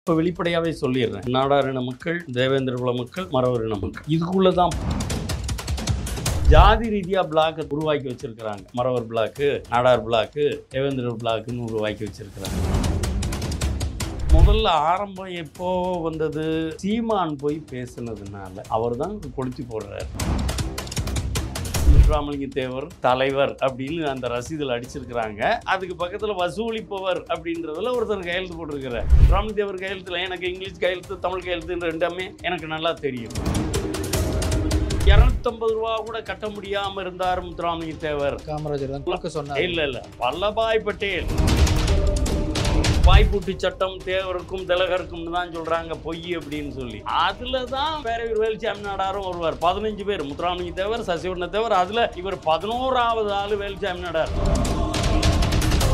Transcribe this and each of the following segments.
இப்போ வெளிப்படையாகவே சொல்லிடுறேன். நாடாரின மக்கள், தேவேந்திர குல மக்கள், மறவரின மக்கள், இதுக்குள்ளே தான் ஜாதி ரீதியாக பிளாக்கை உருவாக்கி வச்சிருக்கிறாங்க. மறவர் பிளாக்கு, நாடார் பிளாக்கு, தேவேந்திர பிளாக்குன்னு உருவாக்கி வச்சிருக்கிறாங்க. முதல்ல ஆரம்பம் எப்போ வந்தது? சீமான் போய் பேசுனதுனால அவர் தான் கொளுத்தி போடுறாரு. முத்துராமலிங்க தேவர் தலைவர் அப்படின்னு அந்த ரசீதில் அடிச்சிருக்கிறாங்க. அதுக்கு பக்கத்தில் வசூலிப்பவர் அப்படின்றதுல ஒருத்தர் கையெழுத்து போட்டிருக்கிறார். முத்துராமலிங்க தேவர் கையெழுத்துல எனக்கு இங்கிலீஷ் கையெழுத்து, தமிழ் கையெழுத்து ரெண்டுமே எனக்கு நல்லா தெரியும். 250 ரூபா கூட கட்ட முடியாம இருந்தார் முத்துராமலிங்க தேவர். காமராஜர் தான் சொன்னார். இல்ல வல்லபாய் பட்டேல் வாய்ப்பூட்டு சட்டம் தேவருக்கும் திலகருக்கும் தான் சொல்றாங்க பொய் அப்படின்னு சொல்லி. அதுல தான் வேற ஒரு வேலுச்சாமி நாடாரும் வருவார். 15 பேர், முத்துராமலிங்க தேவர், சசிவண்ண தேவர், அதுல இவர் 11வது ஆளு வேலுச்சாமி நாடார்.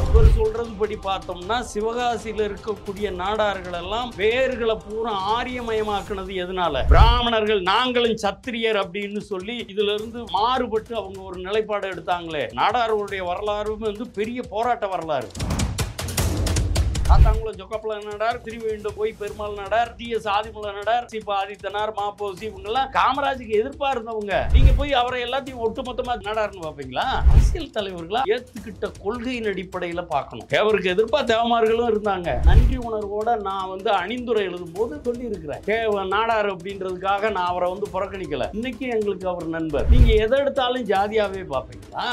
இவர் சொல்றது படி பார்த்தோம்னா சிவகாசியில் இருக்கக்கூடிய நாடார்கள் எல்லாம் வேர்களை பூரா ஆரியமயமாக்குனது எதனால? பிராமணர்கள் நாங்களும் சத்திரியர் அப்படின்னு சொல்லி இதுல இருந்து மாறுபட்டு அவங்க ஒரு நிலைப்பாடு எடுத்தாங்களே. நாடார்களுடைய வரலாறு பெரிய போராட்ட வரலாறு. காத்தாங்குளம் ஜொக்கப்பல நாடார், திருவேண்டும் போய் பெருமாள் நாடார், டி.எஸ். ஆதிமூல நாடார், சி. ஆதித்தனார், மாப்போசி, இவங்கெல்லாம் காமராஜுக்கு எதிர்ப்பா இருந்தவங்க. நீங்க போய் அவரை எல்லாத்தையும் ஒட்டுமொத்தமா நாடார்னு பார்ப்பீங்களா? அரசியல் தலைவர்களா ஏத்துக்கிட்ட கொள்கையின் அடிப்படையில பார்க்கணும். தேவருக்கு எதிர்ப்பா தேவமார்களும் இருந்தாங்க. நன்றி உணர்வோட நான் அணிந்துரை எழுதும் போது சொல்லி இருக்கிறேன். நாடார் அப்படின்றதுக்காக நான் அவரை புறக்கணிக்கல. இன்னைக்கு எங்களுக்கு அவர் நண்பர். நீங்க எதை எடுத்தாலும் ஜாதியாவே பார்ப்பீங்களா?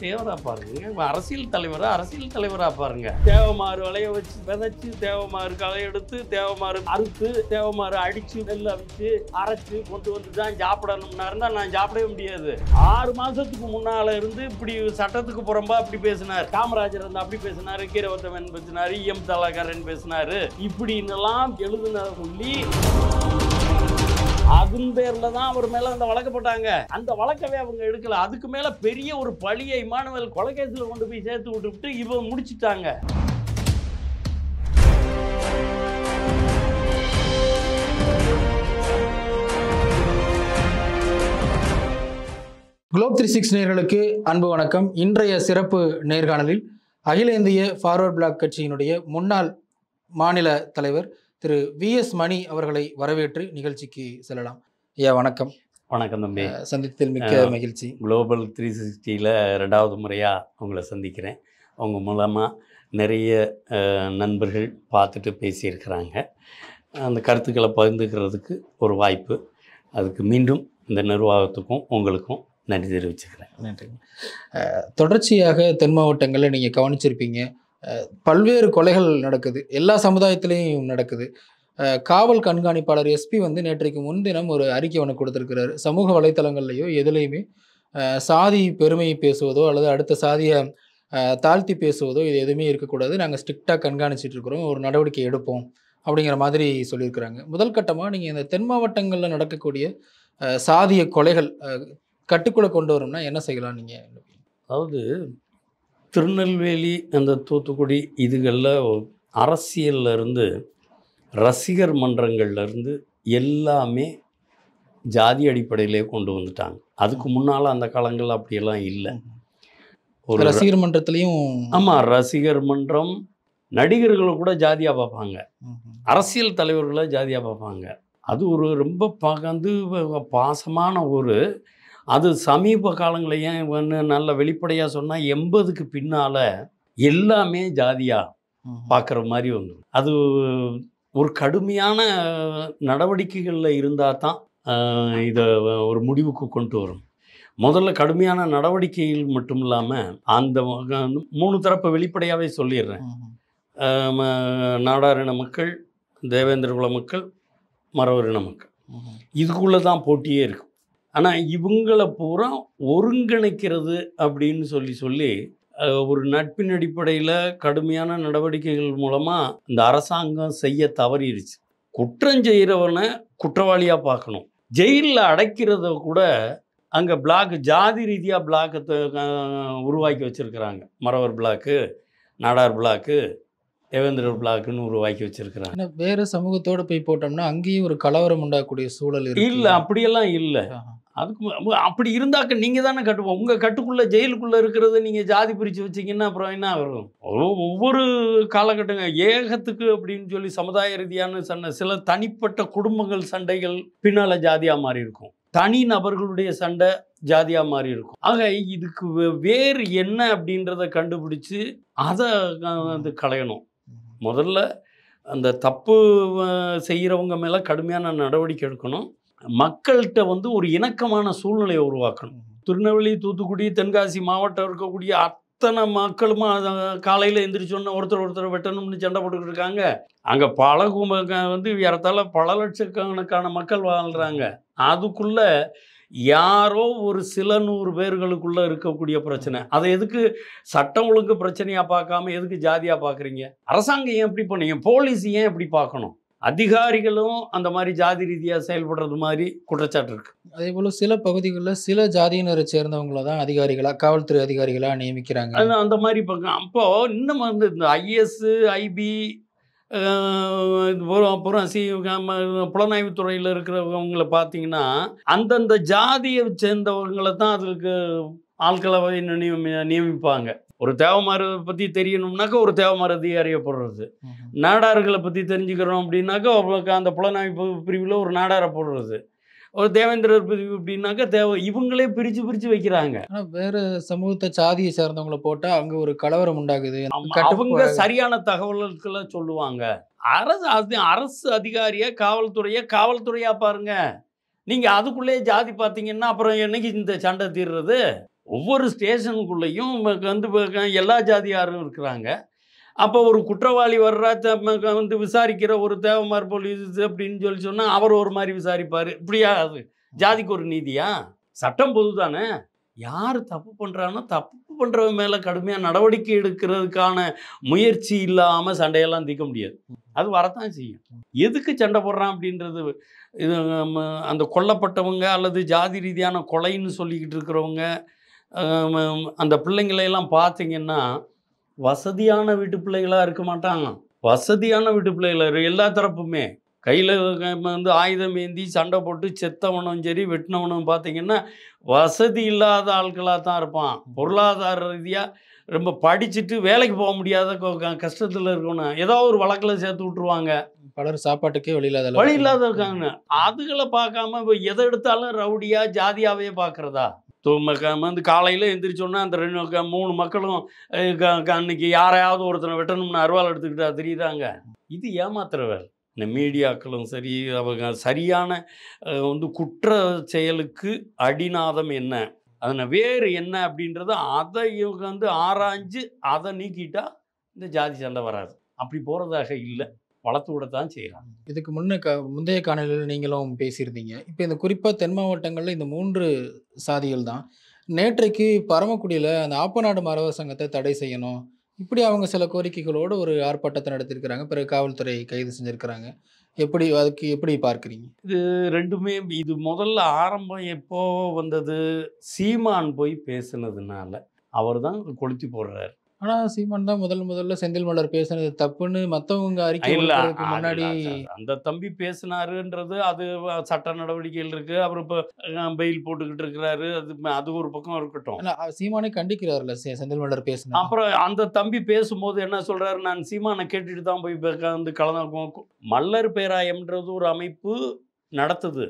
தேவரா பாருங்க, அரசியல் தலைவரா பாருங்க. தேவமாறு வளைய வச்சு விதைச்சு, தேவமாறு களை எடுத்து, தேவமாறு அறுத்து, தேவமாறு அடிச்சு, நெல் அவிச்சு, அரைச்சு கொண்டு வந்து தான் சாப்பிடணும்னா இருந்தா நான் சாப்பிடவே முடியாது. 6 மாசத்துக்கு முன்னால இருந்து இப்படி சட்டத்துக்கு புறம்பா இப்படி பேசினார். காமராஜர் அப்படி பேசினாரு, கீரவத்தவன் பேசினாரு, எம் தலகரன் பேசினாரு, இப்படின்னெல்லாம் எழுதுன சொல்லி அதன் பேர்ல தான் அவர் மேல அந்த வழக்கு போட்டாங்க. அந்த வழக்கவே அவங்க எடுக்கல. அதுக்கு மேல பெரிய ஒரு பழியை இமானுவேல் கொலைகேசில் கொண்டு போய் சேர்த்து விட்டு இவங்க முடிச்சுட்டாங்க. குளோப் 360 நேயர்களுக்கு அன்பு வணக்கம். இன்றைய சிறப்பு நேர்காணலில் அகில இந்திய ஃபார்வர்ட் பிளாக் கட்சியினுடைய முன்னாள் மாநில தலைவர் திரு வி.எஸ். மணி அவர்களை வரவேற்று நிகழ்ச்சிக்கு செல்லலாம். ஐயா வணக்கம். வணக்கம் தம்பி. சந்தித்ததில் மிக்க மகிழ்ச்சி. குளோபல் 360ல் 2வது முறையாக உங்களை சந்திக்கிறேன். அவங்க மூலமாக நிறைய நண்பர்கள் பார்த்துட்டு பேசியிருக்கிறாங்க. அந்த கருத்துக்களை பகிர்ந்துக்கிறதுக்கு ஒரு வாய்ப்பு. அதுக்கு மீண்டும் இந்த நிர்வாகத்துக்கும் உங்களுக்கும் நன்றி தெரிவிச்சுக்கிறேன். நன்றி. தொடர்ச்சியாக தென் மாவட்டங்களில் நீங்கள் கவனிச்சிருப்பீங்க, பல்வேறு கொலைகள் நடக்குது, எல்லா சமுதாயத்திலையும் நடக்குது. காவல் கண்காணிப்பாளர் எஸ்பி நேற்றைக்கு முன்தினம் ஒரு அறிக்கை ஒன்று கொடுத்துருக்கிறாரு. சமூக வலைத்தளங்கள்லையோ எதுலேயுமே சாதி பெருமையை பேசுவதோ அல்லது அடுத்த சாதியை தாழ்த்தி பேசுவதோ இது எதுவுமே இருக்கக்கூடாது, நாங்கள் ஸ்ட்ரிக்டாக கண்காணிச்சிட்டு இருக்கிறோம், ஒரு நடவடிக்கை எடுப்போம் அப்படிங்கிற மாதிரி சொல்லியிருக்கிறாங்க. முதல் கட்டமாக நீங்கள் இந்த தென் மாவட்டங்களில் நடக்கக்கூடிய சாதிய கொலைகள் கட்டுக்குள்ளே கொண்டு வரணும்னா என்ன செய்யலாம் நீங்கள்? அதாவது திருநெல்வேலி, அந்த தூத்துக்குடி, இதுகளில் அரசியலில் இருந்து ரசிகர் மன்றங்கள்லேருந்து எல்லாமே ஜாதி அடிப்படையிலே கொண்டு வந்துட்டாங்க. அதுக்கு முன்னால் அந்த காலங்கள் அப்படியெல்லாம் இல்லை. ஒரு ரசிகர் மன்றத்துலேயும் ஆமாம், ரசிகர் மன்றம் நடிகர்களை கூட ஜாதியாக பார்ப்பாங்க, அரசியல் தலைவர்களை ஜாதியாக பார்ப்பாங்க. அது ஒரு ரொம்ப பாசமான ஒரு அது சமீப காலங்களையே நல்ல வெளிப்படையாக சொன்னால் 80க்கு பின்னால் எல்லாமே ஜாதியாக பார்க்குற மாதிரி வந்துடும். அது ஒரு கடுமையான நடவடிக்கைகளில் இருந்தால் தான் இதை ஒரு முடிவுக்கு கொண்டு வரும். முதல்ல கடுமையான நடவடிக்கைகள் மட்டும் இல்லாமல் அந்த 3 தரப்பை வெளிப்படையாகவே சொல்லிடுறேன். நாடாரின மக்கள், தேவேந்திர குல மக்கள், மறவரின மக்கள், இதுக்குள்ளே தான் போட்டியே இருக்கும். ஆனால் இவங்களை பூரா ஒருங்கிணைக்கிறது அப்படின்னு சொல்லி ஒரு நட்பின் அடிப்படையில் கடுமையான நடவடிக்கைகள் மூலமாக இந்த அரசாங்கம் செய்ய தவறிடுச்சு. குற்றம் செய்கிறவனை குற்றவாளியாக பார்க்கணும். ஜெயிலில் அடைக்கிறத கூட அங்கே பிளாக், ஜாதி ரீதியாக பிளாக்கை உருவாக்கி வச்சுருக்கிறாங்க. மறவர் பிளாக்கு, நாடார் பிளாக்கு, தேவேந்திர பிளாக்குன்னு உருவாக்கி வச்சுருக்கிறாங்க. வேறு சமூகத்தோடு போய் போட்டோம்னா அங்கேயும் ஒரு கலவரம் உண்டாகக்கூடிய சூழல் இல்லை. அப்படியெல்லாம் இல்லை. அப்படி இருந்தாக்க நீங்கள் தானே கட்டுவோம். உங்கள் கட்டுக்குள்ளே ஜெயிலுக்குள்ளே இருக்கிறத நீங்கள் ஜாதி பிரித்து வச்சிங்கன்னா அப்புறம் என்ன வரும்? ஒவ்வொரு காலகட்டங்க ஏகத்துக்கு அப்படின்னு சொல்லி சமுதாய ரீதியான சண்டை, சில தனிப்பட்ட குடும்பங்கள் சண்டைகள் பின்னால் ஜாதியாக மாறி இருக்கும். தனி நபர்களுடைய சண்டை ஜாதியாக மாறி இருக்கும். ஆக இதுக்கு வேறு என்ன அப்படின்றத கண்டுபிடிச்சு அதை வந்து களையணும். முதல்ல அந்த தப்பு செய்கிறவங்க மேலே கடுமையான நடவடிக்கை எடுக்கணும். மக்கள்கிட்ட வந்து ஒரு இணக்கமான சூழ்நிலையை உருவாக்கணும். திருநெல்வேலி, தூத்துக்குடி, தென்காசி மாவட்டம் இருக்கக்கூடிய அத்தனை மக்களும் காலையில் எந்திரிச்சோன்னு ஒருத்தர் வெட்டணும்னு சண்டை போட்டுக்கிட்டு இருக்காங்க. அங்கே பல வந்து ஏறத்தாழ பல லட்சக்கணக்கான மக்கள் வாழ்கிறாங்க. அதுக்குள்ள யாரோ ஒரு சில 100 பேர்களுக்குள்ள இருக்கக்கூடிய பிரச்சனை, அதை எதுக்கு சட்டம் ஒழுங்கு பிரச்சனையாக பார்க்காம எதுக்கு ஜாதியாக பார்க்குறீங்க? அரசாங்கம் ஏன் இப்படி பண்ணீங்க? போலீஸ் ஏன் இப்படி பார்க்கணும்? அதிகாரிகளும் அந்த மாதிரி ஜாதி ரீதியாக செயல்படுறது மாதிரி குற்றச்சாட்டு இருக்கு. அதே போல சில பகுதிகளில் சில ஜாதியினரை சேர்ந்தவங்கள தான் அதிகாரிகளாக, காவல்துறை அதிகாரிகளாக நியமிக்கிறாங்க. அந்த மாதிரி பார்க்க அப்போ இன்னும் வந்து இந்த ஐஏஎஸ், ஐபி, அப்புறம் புலனாய்வு துறையில் இருக்கிறவங்களை பார்த்தீங்கன்னா அந்தந்த ஜாதியை சேர்ந்தவங்களை தான் அதுக்கு ஆட்களை நியமிப்பாங்க. ஒரு தேவமாரை பற்றி தெரியணும்னாக்கா ஒரு தேவமார அதிகாரியை போடுறது, நாடார்களை பற்றி தெரிஞ்சுக்கிறோம் அப்படின்னாக்கா அந்த புலனாய்வு பிரிவில் ஒரு நாடாரை போடுறது, ஒரு தேவேந்திரர் பிரிவு அப்படின்னாக்கா இவங்களே பிரித்து வைக்கிறாங்க. ஆனால் வேறு சமூகத்தை சாதியை சேர்ந்தவங்களை போட்டால் அங்கே ஒரு கலவரம் உண்டாகுது. அவங்க சரியான தகவல்களை சொல்லுவாங்க. அரசு அதிகாரியை காவல்துறையாக பாருங்க. நீங்கள் அதுக்குள்ளேயே ஜாதி பார்த்தீங்கன்னா அப்புறம் என்னைக்கு இந்த சண்டை தீர்றது? ஒவ்வொரு ஸ்டேஷனுக்குள்ளேயும் வந்து எல்லா ஜாதியாரும் இருக்கிறாங்க. அப்போ ஒரு குற்றவாளி வர்றா வந்து விசாரிக்கிற ஒரு தேவமார் போலீஸ் அப்படின்னு சொன்னால் அவர் ஒரு மாதிரி விசாரிப்பார். இப்படியா அது ஜாதிக்கு ஒரு நீதியா? சட்டம் பொது தானே. யார் தப்பு பண்ணுறானோ தப்பு பண்ணுறவங்க மேலே கடுமையாக நடவடிக்கை எடுக்கிறதுக்கான முயற்சி இல்லாமல் சண்டையெல்லாம் தீர்க்க முடியாது. அது வரத்தான் செய்யும். எதுக்கு சண்டை போடுறான் அப்படின்றது, இது அந்த கொல்லப்பட்டவங்க அல்லது ஜாதி ரீதியான கொலைன்னு சொல்லிக்கிட்டு இருக்கிறவங்க அந்த பிள்ளைங்களையெல்லாம் பார்த்தீங்கன்னா வசதியான வீட்டு பிள்ளைகளாக இருக்க மாட்டாங்க. வசதியான வீட்டு பிள்ளைகள் எல்லா தரப்புமே கையில் வந்து ஆயுதம் ஏந்தி சண்டை போட்டு செத்தவனும் சரி வெட்டினவனும் பார்த்தீங்கன்னா வசதி இல்லாத ஆட்களாக தான் இருப்பான். பொருளாதார ரீதியாக ரொம்ப படிச்சுட்டு வேலைக்கு போக முடியாத கஷ்டத்தில் இருக்கணும். ஏதோ ஒரு வழக்கில் சேர்த்து விட்ருவாங்க. பலர் சாப்பாட்டுக்கே வழி இல்லாத இருக்காங்க. அதுகளை பார்க்காம இப்போ எதை எடுத்தாலும் ரவுடியாக ஜாதியாகவே பார்க்குறதா? வந்து காலையில் எந்திரிச்சோன்னா அந்த 3 மக்களும் அன்னைக்கு யாரையாவது ஒருத்தனை வெட்டணும்னு அருவாள் எடுத்துக்கிட்டா தெரியுதாங்க? இது ஏமாத்துற வேலை. இந்த மீடியாக்களும் சரி, அவங்க சரியான வந்து குற்ற செயலுக்கு அடிநாதம் என்ன, அதனை வேறு என்ன அப்படின்றத அதை இவங்க வந்து ஆராய்ஞ்சு அதை நீக்கிட்டா இந்த ஜாதி சண்டை வராது. அப்படி போகிறதாக இல்லை, வளர்த்து விடத்தான் செய்கிறாங்க. இதுக்கு முந்தைய காணொலியில் நீங்களும் பேசியிருந்தீங்க. இப்போ இந்த குறிப்பாக தென் மாவட்டங்களில் இந்த 3 சாதிகள் தான். நேற்றைக்கு பரமக்குடியில் அந்த ஆப்பநாடு மறவர் சங்கத்தை தடை செய்யணும், இப்படி அவங்க சில கோரிக்கைகளோடு ஒரு ஆர்ப்பாட்டத்தை நடத்தியிருக்கிறாங்க. பிறகு காவல்துறை கைது செஞ்சுருக்கிறாங்க. அதுக்கு எப்படி பார்க்குறீங்க? இது ரெண்டுமே இது முதல்ல ஆரம்பம் எப்போ வந்தது? சீமான் போய் பேசுனதுனால அவர் தான் கொளுத்தி போடுறாரு. ஆனால் சீமான் தான் முதல்ல செந்தில் மலர் பேசுனது தப்புன்னு மற்றவங்க அறிக்கை முன்னாடி அந்த தம்பி பேசினாருன்றது அது சட்ட நடவடிக்கைகள் இருக்கு. அவர் இப்போ பெயில் போட்டுக்கிட்டு இருக்கிறாரு. அது ஒரு பக்கம் இருக்கட்டும். சீமானே கண்டிக்கிறாருல்ல செந்தில் மலர் பேசினா. அப்புறம் அந்த தம்பி பேசும்போது என்ன சொல்றாரு? நான் சீமானை கேட்டுட்டு தான் போய் வந்து கலந்து. மல்லர் பேராயம்ன்றது ஒரு அமைப்பு நடத்துது.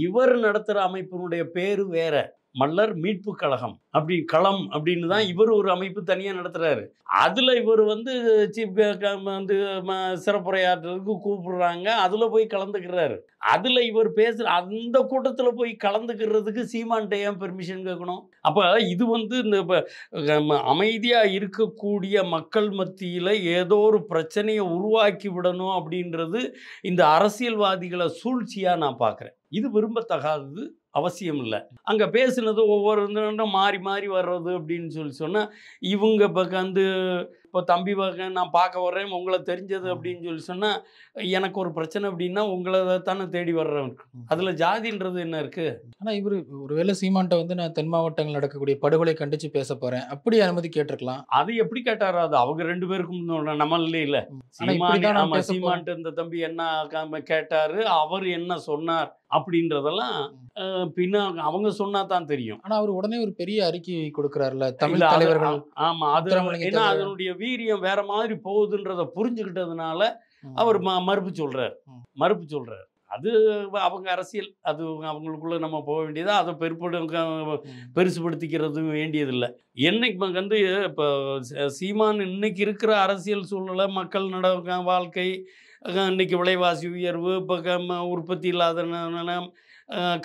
இவர் நடத்துகிற அமைப்பினுடைய பேரு வேற, மல்லர் மீட்பு கழகம் அப்படி களம் அப்படின்னு தான் இவர் ஒரு அமைப்பு தனியாக நடத்துகிறாரு. அதில் இவர் வந்து சீஃப் வந்து சிறப்புரையாற்றுறதுக்கு கூப்பிடுறாங்க. அதில் போய் கலந்துக்கிறாரு. அதில் இவர் பேசுகிற அந்த கூட்டத்தில் போய் கலந்துக்கிறதுக்கு சீமான்ட்ட ஏன் பெர்மிஷன் கேட்கணும்? அப்போ இது வந்து இந்த அமைதியாக இருக்கக்கூடிய மக்கள் மத்தியில் ஏதோ ஒரு பிரச்சனையை உருவாக்கி விடணும் அப்படின்றது இந்த அரசியல்வாதிகளை சூழ்ச்சியாக நான் பார்க்குறேன். இது விரும்பத்தகாதது, அவசியம் இல்லை. அங்கே பேசுனது ஒவ்வொரு மாறி மாறி வர்றது அப்படின்னு சொல்லி சொன்னால் இவங்க இப்போ வந்து இப்போ தம்பி நான் பார்க்க வர்றேன் உங்களை தெரிஞ்சது அப்படின்னு சொல்லி சொன்னால் எனக்கு ஒரு பிரச்சனை அப்படின்னா உங்களை தானே தேடி வர்றேன். அதில் ஜாதின்றது என்ன இருக்குது? ஆனால் இவர் ஒருவேளை சீமான்ட்ட வந்து நான் தென் மாவட்டங்கள் நடக்கக்கூடிய படுகொலை கண்டித்து பேச போகிறேன் அப்படி அனுமதி கேட்டிருக்கலாம். அது எப்படி கேட்டாரோ அது அவங்க 2 பேருக்கும் நம்மளே இல்லை. ஆனா இப்படிதான் நான் பேச போறேன். சீமான்ட்டு இந்த தம்பி என்ன கேட்டாரு, அவர் என்ன சொன்னார் அப்படின்றதெல்லாம் பின்ன அவங்க சொன்னா தான் தெரியும். ஆனா அவர் உடனே ஒரு பெரிய அறிக்கை கொடுக்கிறார்ல தமிழ் இல்ல, தலைவர்கள். ஆமா, அது ஏன்னா அதனுடைய வீரியம் வேற மாதிரி போகுதுன்றத புரிஞ்சுக்கிட்டதுனால அவர் மறுப்பு சொல்றாரு. அது அவங்க அரசியல், அது அவங்களுக்குள்ள நம்ம போக வேண்டியதா, அதை பெருசுபடுத்திக்கிறது வேண்டியதில்லை. என்னைக்கு வந்து இப்போ சீமான் இன்னைக்கு இருக்கிற அரசியல் சூழ்நிலை, மக்கள் வாழ்க்கை, இன்னைக்கு விலைவாசி உயர்வு, இப்போ உற்பத்தி இல்லாத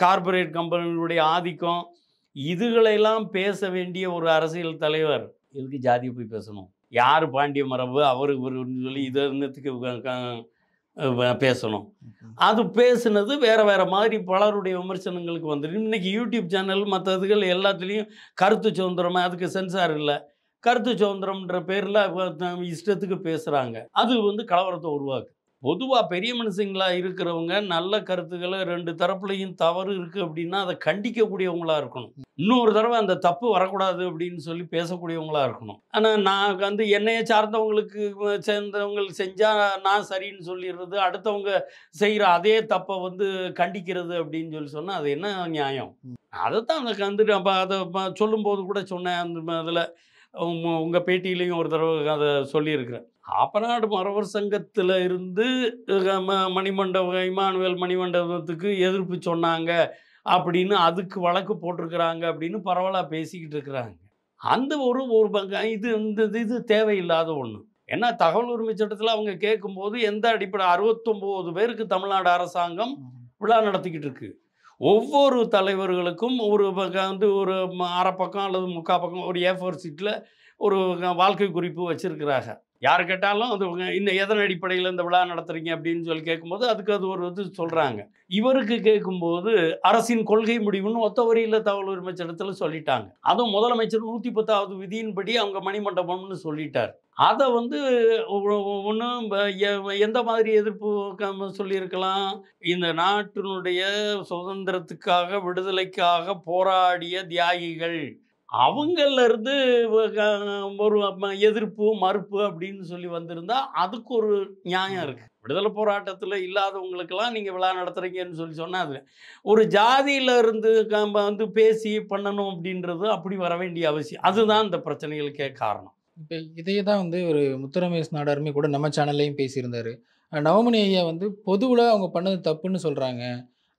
கார்பரேட் கம்பெனிகளுடைய ஆதிக்கம், இதுகளெல்லாம் பேச வேண்டிய ஒரு அரசியல் தலைவர் எதுக்கு ஜாதியை போய் பேசணும்? யார் பாண்டிய மரபு அவர் இவருன்னு சொல்லி இதை இன்னத்துக்கு பேசணும்? அது பேசுனது வேற வேற மாதிரி பலருடைய விமர்சனங்களுக்கு வந்துடும். இன்னைக்கு யூடியூப் சேனல் மற்றதுகள் எல்லாத்துலேயும் கருத்து சுதந்திரமாக, அதுக்கு சென்சார் இல்லை, கருத்து சுதந்திரம்ன்ற பேரில் இஷ்டத்துக்கு பேசுகிறாங்க. அது வந்து கலவரத்தை உருவாக்கு. பொதுவாக பெரிய மனுஷங்களா இருக்கிறவங்க நல்ல கருத்துக்களை 2 தரப்புலையும் தவறு இருக்குது அப்படின்னா அதை கண்டிக்கக்கூடியவங்களா இருக்கணும். இன்னொரு தடவை அந்த தப்பு வரக்கூடாது அப்படின்னு சொல்லி பேசக்கூடியவங்களா இருக்கணும். ஆனால் நான் வந்து என்னையை சார்ந்தவங்களுக்கு சேர்ந்தவங்க செஞ்சால் நான் சரின்னு சொல்லிடுறது, அடுத்தவங்க செய்கிற அதே தப்பை வந்து கண்டிக்கிறது அப்படின்னு சொல்லி சொன்னால் அது என்ன நியாயம்? அதைத்தான் எனக்கு வந்துட்டு அப்போ அதை சொல்லும்போது கூட சொன்னேன். அந்த அதில் உங்கள் பேட்டியிலையும் ஒரு தடவை அதை சொல்லியிருக்கிறேன். ஆப்பநாடு மறவர் சங்கத்தில் இருந்து இமானுவேல் மணிமண்டபத்துக்கு எதிர்ப்பு சொன்னாங்க அப்படின்னு அதுக்கு வழக்கு போட்டிருக்கிறாங்க அப்படின்னு பரவலாக பேசிக்கிட்டு இருக்கிறாங்க. அந்த ஒரு இது தேவையில்லாத ஒன்று. ஏன்னா தகவல் உரிமை சட்டத்தில் அவங்க கேட்கும்போது எந்த அடிப்படை 69 பேருக்கு தமிழ்நாடு அரசாங்கம் விழா நடத்திக்கிட்டு இருக்கு. ஒவ்வொரு தலைவர்களுக்கும் வந்து ஒரு அரை பக்கம் அல்லது 3/4 பக்கம் ஒரு A4 சீட்டில் ஒரு வாழ்க்கை குறிப்பு வச்சிருக்கிறாங்க. யார் கேட்டாலும் அது இன்னும் எதன் அடிப்படையில் இந்த விழா நடத்துறீங்க அப்படின்னு சொல்லி கேட்கும்போது அதுக்கு அது ஒரு இது சொல்கிறாங்க. இவருக்கு கேட்கும்போது அரசின் கொள்கை முடிவுன்னு ஒத்த வரியில் தகவல் உரிமை சட்டத்தில் சொல்லிட்டாங்க. அதுவும் முதலமைச்சர் 110வது விதியின்படி அவங்க மணிமண்டபம்னு சொல்லிட்டார். அதை வந்து ஒன்றும் எந்த மாதிரி எதிர்ப்பு சொல்லியிருக்கலாம்? இந்த நாட்டினுடைய சுதந்திரத்துக்காக விடுதலைக்காக போராடிய தியாகிகள் அவங்கள்லேருந்து ஒரு எதிர்ப்பு மறுப்பு அப்படின்னு சொல்லி வந்திருந்தா அதுக்கு ஒரு நியாயம் இருக்குது. விடுதலை போராட்டத்தில் இல்லாதவங்களுக்கெல்லாம் நீங்கள் விழா நடத்துகிறீங்கன்னு சொல்லி சொன்னால் அது ஒரு ஜாதியிலேருந்து வந்து பேசி பண்ணணும் அப்படின்றது அப்படி வர வேண்டிய அவசியம். அதுதான் இந்த பிரச்சனைகளுக்கே காரணம். இப்போ இதையே தான் வந்து ஒரு முத்துரமேஷ் நாடாருமே கூட நம்ம சேனல்லையும் பேசியிருந்தார். நவமணி ஐயா வந்து பொதுவில் அவங்க பண்ணது தப்புன்னு சொல்கிறாங்க,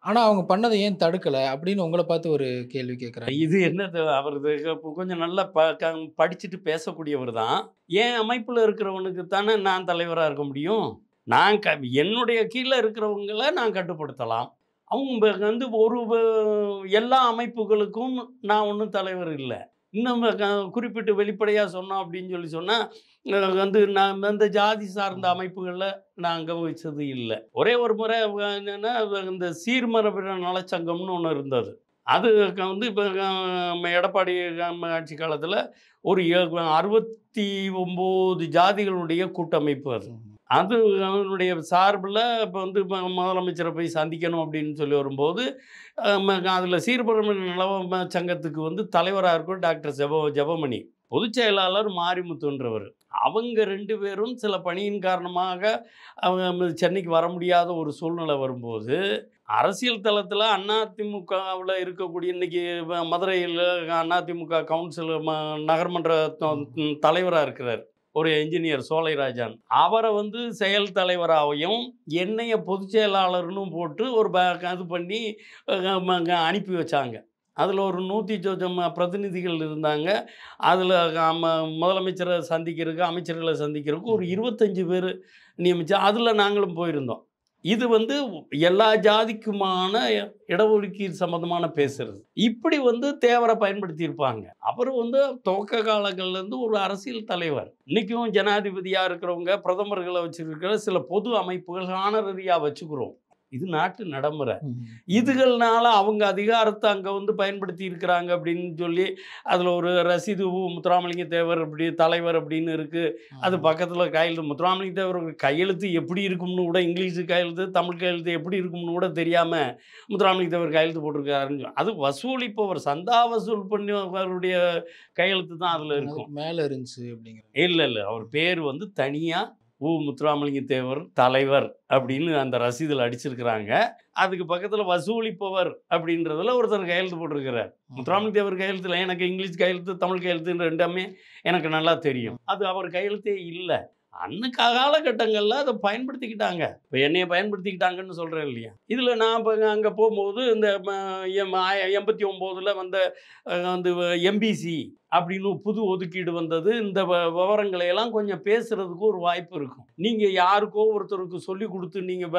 ஆனால் அவங்க பண்ணதை ஏன் தடுக்கலை அப்படின்னு உங்களை பார்த்து ஒரு கேள்வி கேட்குறாங்க. இது என்னது, அவரது கொஞ்சம் நல்லா படிச்சுட்டு பேசக்கூடியவர் தான். என் அமைப்பில் இருக்கிறவனுக்கு தானே நான் தலைவராக இருக்க முடியும். நான் என்னுடைய கீழே இருக்கிறவங்கள நான் கட்டுப்படுத்தலாம். அவங்க வந்து எல்லா அமைப்புகளுக்கும் நான் ஒன்றும் தலைவர் இல்லை. இன்னும் குறிப்பிட்டு வெளிப்படையாக சொன்னோம் அப்படின்னு சொல்லி சொன்னால் வந்து நான் இந்த ஜாதி சார்ந்த அமைப்புகளில் நான் அனுபவிச்சது இல்லை. ஒரே ஒரு முறை என்னென்னா இந்த சீர்மரபினர் நலச்சங்கம்னு ஒன்று இருந்தது. அது வந்து இப்போ எடப்பாடி ஆட்சி காலத்தில் ஒரு 69 ஜாதிகளுடைய கூட்டமைப்பு அது. அது அவனுடைய சார்பில் இப்போ வந்து முதலமைச்சரை போய் சந்திக்கணும் அப்படின்னு சொல்லி வரும்போது அதில் சீர்மரபினர் நல சங்கத்துக்கு வந்து தலைவராக இருக்கும் டாக்டர் ஜெபமணி, பொதுச் செயலாளர் மாரிமுத்துன்றவர். அவங்க 2 பேரும் சில பணியின் காரணமாக அவங்க சென்னைக்கு வர முடியாத ஒரு சூழ்நிலை வரும்போது அரசியல் தளத்தில் அதிமுகவில் இருக்கக்கூடிய இன்றைக்கி மதுரையில் அதிமுக கவுன்சில் நகர்மன்ற தலைவராக இருக்கிறார் ஒரு என்ஜினியர் சோலைராஜன். அவரை வந்து செயல் தலைவராகவும் என்னைய பொதுச் செயலாளர்னு போட்டு ஒரு இது பண்ணி அனுப்பி வச்சாங்க. அதில் ஒரு 100 பிரதிநிதிகள் இருந்தாங்க. அதில் முதலமைச்சரை சந்திக்கிறதுக்கு, அமைச்சர்களை சந்திக்கிறதுக்கு ஒரு 25 பேர் நியமித்தா அதில் நாங்களும் போயிருந்தோம். இது வந்து எல்லா ஜாதிக்குமான இடஒதுக்கீடு சம்மந்தமான பேசுறது. இப்படி வந்து தேவரை பயன்படுத்தியிருப்பாங்க. அப்புறம் வந்து துவக்க காலங்கள்லேருந்து ஒரு அரசியல் தலைவர். இன்றைக்கும் ஜனாதிபதியாக இருக்கிறவங்க, பிரதமர்களை வச்சுருக்கிற சில பொது அமைப்புகள் ஆனரரியாக வச்சுக்கிறோம். இது நாட்டு நடைமுறை. இதுகள்னால அவங்க அதிகாரத்தை அங்கே வந்து பயன்படுத்தி இருக்கிறாங்க அப்படின்னு சொல்லி அதில் ஒரு ரசீது முத்துராமலிங்க தேவர் அப்படி தலைவர் அப்படின்னு இருக்குது. அது பக்கத்தில் கையெழுத்து முத்துராமலிங்க தேவர் கையெழுத்து எப்படி இருக்கும்னு கூட இங்கிலீஷு கையெழுத்து தமிழ் கையெழுத்து எப்படி இருக்கும்னு கூட தெரியாமல் முத்துராமலிங்க தேவர் கையெழுத்து போட்டிருக்காருன்னு அது வசூலிப்பவர் சந்தா வசூல் பண்ணி அவருடைய கையெழுத்து தான் அதில் இருக்கும். மேலே இருந்துச்சு அப்படிங்கிற இல்லை அவர் பேர் வந்து தனியாக முத்துராமலிங்க தேவர் தலைவர் அப்படின்னு அந்த ரசீதில் அடிச்சிருக்கிறாங்க. அதுக்கு பக்கத்தில் வசூலிப்பவர் அப்படின்றதுல ஒருத்தர் கையெழுத்து போட்டிருக்கிறார். முத்துராமலிங்க தேவர் கையெழுத்துல எனக்கு இங்கிலீஷ் கையெழுத்து தமிழ் கையெழுத்துன்ற ரெண்டுமே எனக்கு நல்லா தெரியும். அது அவர் கையெழுத்தே இல்லை. அன்னைக்கு காலகட்டங்களில் அதை பயன்படுத்திக்கிட்டாங்க. இப்போ என்னைய பயன்படுத்திக்கிட்டாங்கன்னு சொல்கிறேன் இல்லையா. இதில் நான் இப்போ அங்கே போகும்போது இந்த 89 வந்த வந்து எம்பிசி அப்படின்னு புது ஒதுக்கீடு வந்தது. இந்த விவரங்களை எல்லாம் கொஞ்சம் பேசுகிறதுக்கு ஒரு வாய்ப்பு இருக்கும். நீங்கள் யாருக்கோ ஒருத்தருக்கு சொல்லி கொடுத்து நீங்கள்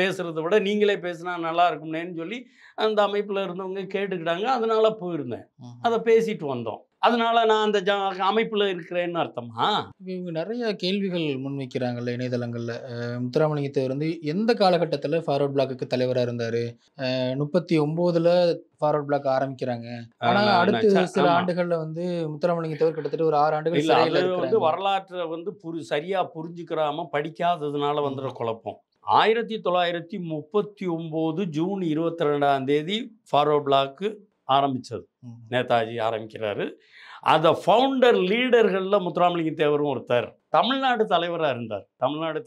பேசுகிறத விட நீங்களே பேசினா நல்லா இருக்கும்னேன்னு சொல்லி அந்த அமைப்பில் இருந்தவங்க கேட்டுக்கிட்டாங்க. அதனால போயிருந்தேன், அதை பேசிட்டு வந்தோம். அதனால நான் அந்த அமைப்பில் இருக்கிறேன்னு அர்த்தமா? இவங்க நிறைய கேள்விகள் முன்வைக்கிறாங்கல்ல இணையதளங்களில். முத்துராமலிங்க தேவர் வந்து எந்த காலகட்டத்தில் ஃபார்வர்ட் பிளாக்குக்கு தலைவராக இருந்தார்? 39ல் ஃபார்வர்ட் பிளாக் ஆரம்பிக்கிறாங்க. ஆனால் அடுத்த சில ஆண்டுகளில் வந்து முத்துராமலிங்க தேவர் கிட்டத்தட்ட ஒரு 6 ஆண்டுகள் இல்லை. வந்து வரலாற்றை வந்து சரியாக புரிஞ்சுக்கிறாம படிக்காததுனால வந்துடுற குழப்பம். 1939 ஜூன் 22 ஃபார்வர்ட் பிளாக்கு ஆரம்பித்தது. நேதாஜி ஆரம்பிக்கிறாரு. அதை ஃபவுண்டர் லீடர்களில் முத்துராமலிங்க தேவரும் ஒருத்தர். தமிழ்நாடு தலைவராக இருந்தார். தமிழ்நாடு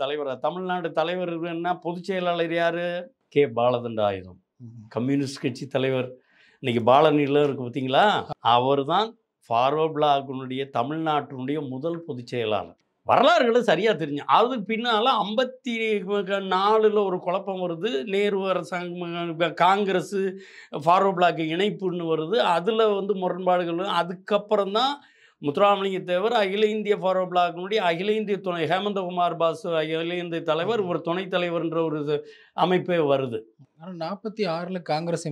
தலைவர் என்ன பொதுச் செயலாளர் யார்? கே பாலதண்டாயுதம், கம்யூனிஸ்ட் கட்சி தலைவர். இன்னைக்கு பாலனில இருக்கு பார்த்தீங்களா, அவர் தான் ஃபார்வர்ட் பிளாக்கினுடைய தமிழ்நாட்டினுடைய முதல் பொதுச் செயலாளர். வரலாறுகளை சரியாக தெரிஞ்சு அதுக்கு பின்னால் 54 ஒரு குழப்பம் வருது. நேரு அரசாங்கம் காங்கிரஸ் ஃபார்வர்ட் பிளாக் இணைப்புன்னு வருது. அதில் வந்து முரண்பாடுகள். அதுக்கப்புறம் தான் முத்துராமலிங்க தேவர் அகில இந்திய ஃபார்வர்ட் பிளாக்கினுடைய அகில இந்திய துணை ஹேமந்தகுமார் பாசு அகில இந்திய தலைவர், ஒரு துணைத் தலைவர்ன்ற ஒரு அமைப்பே வருது. 46ல் காங்கிரஸ்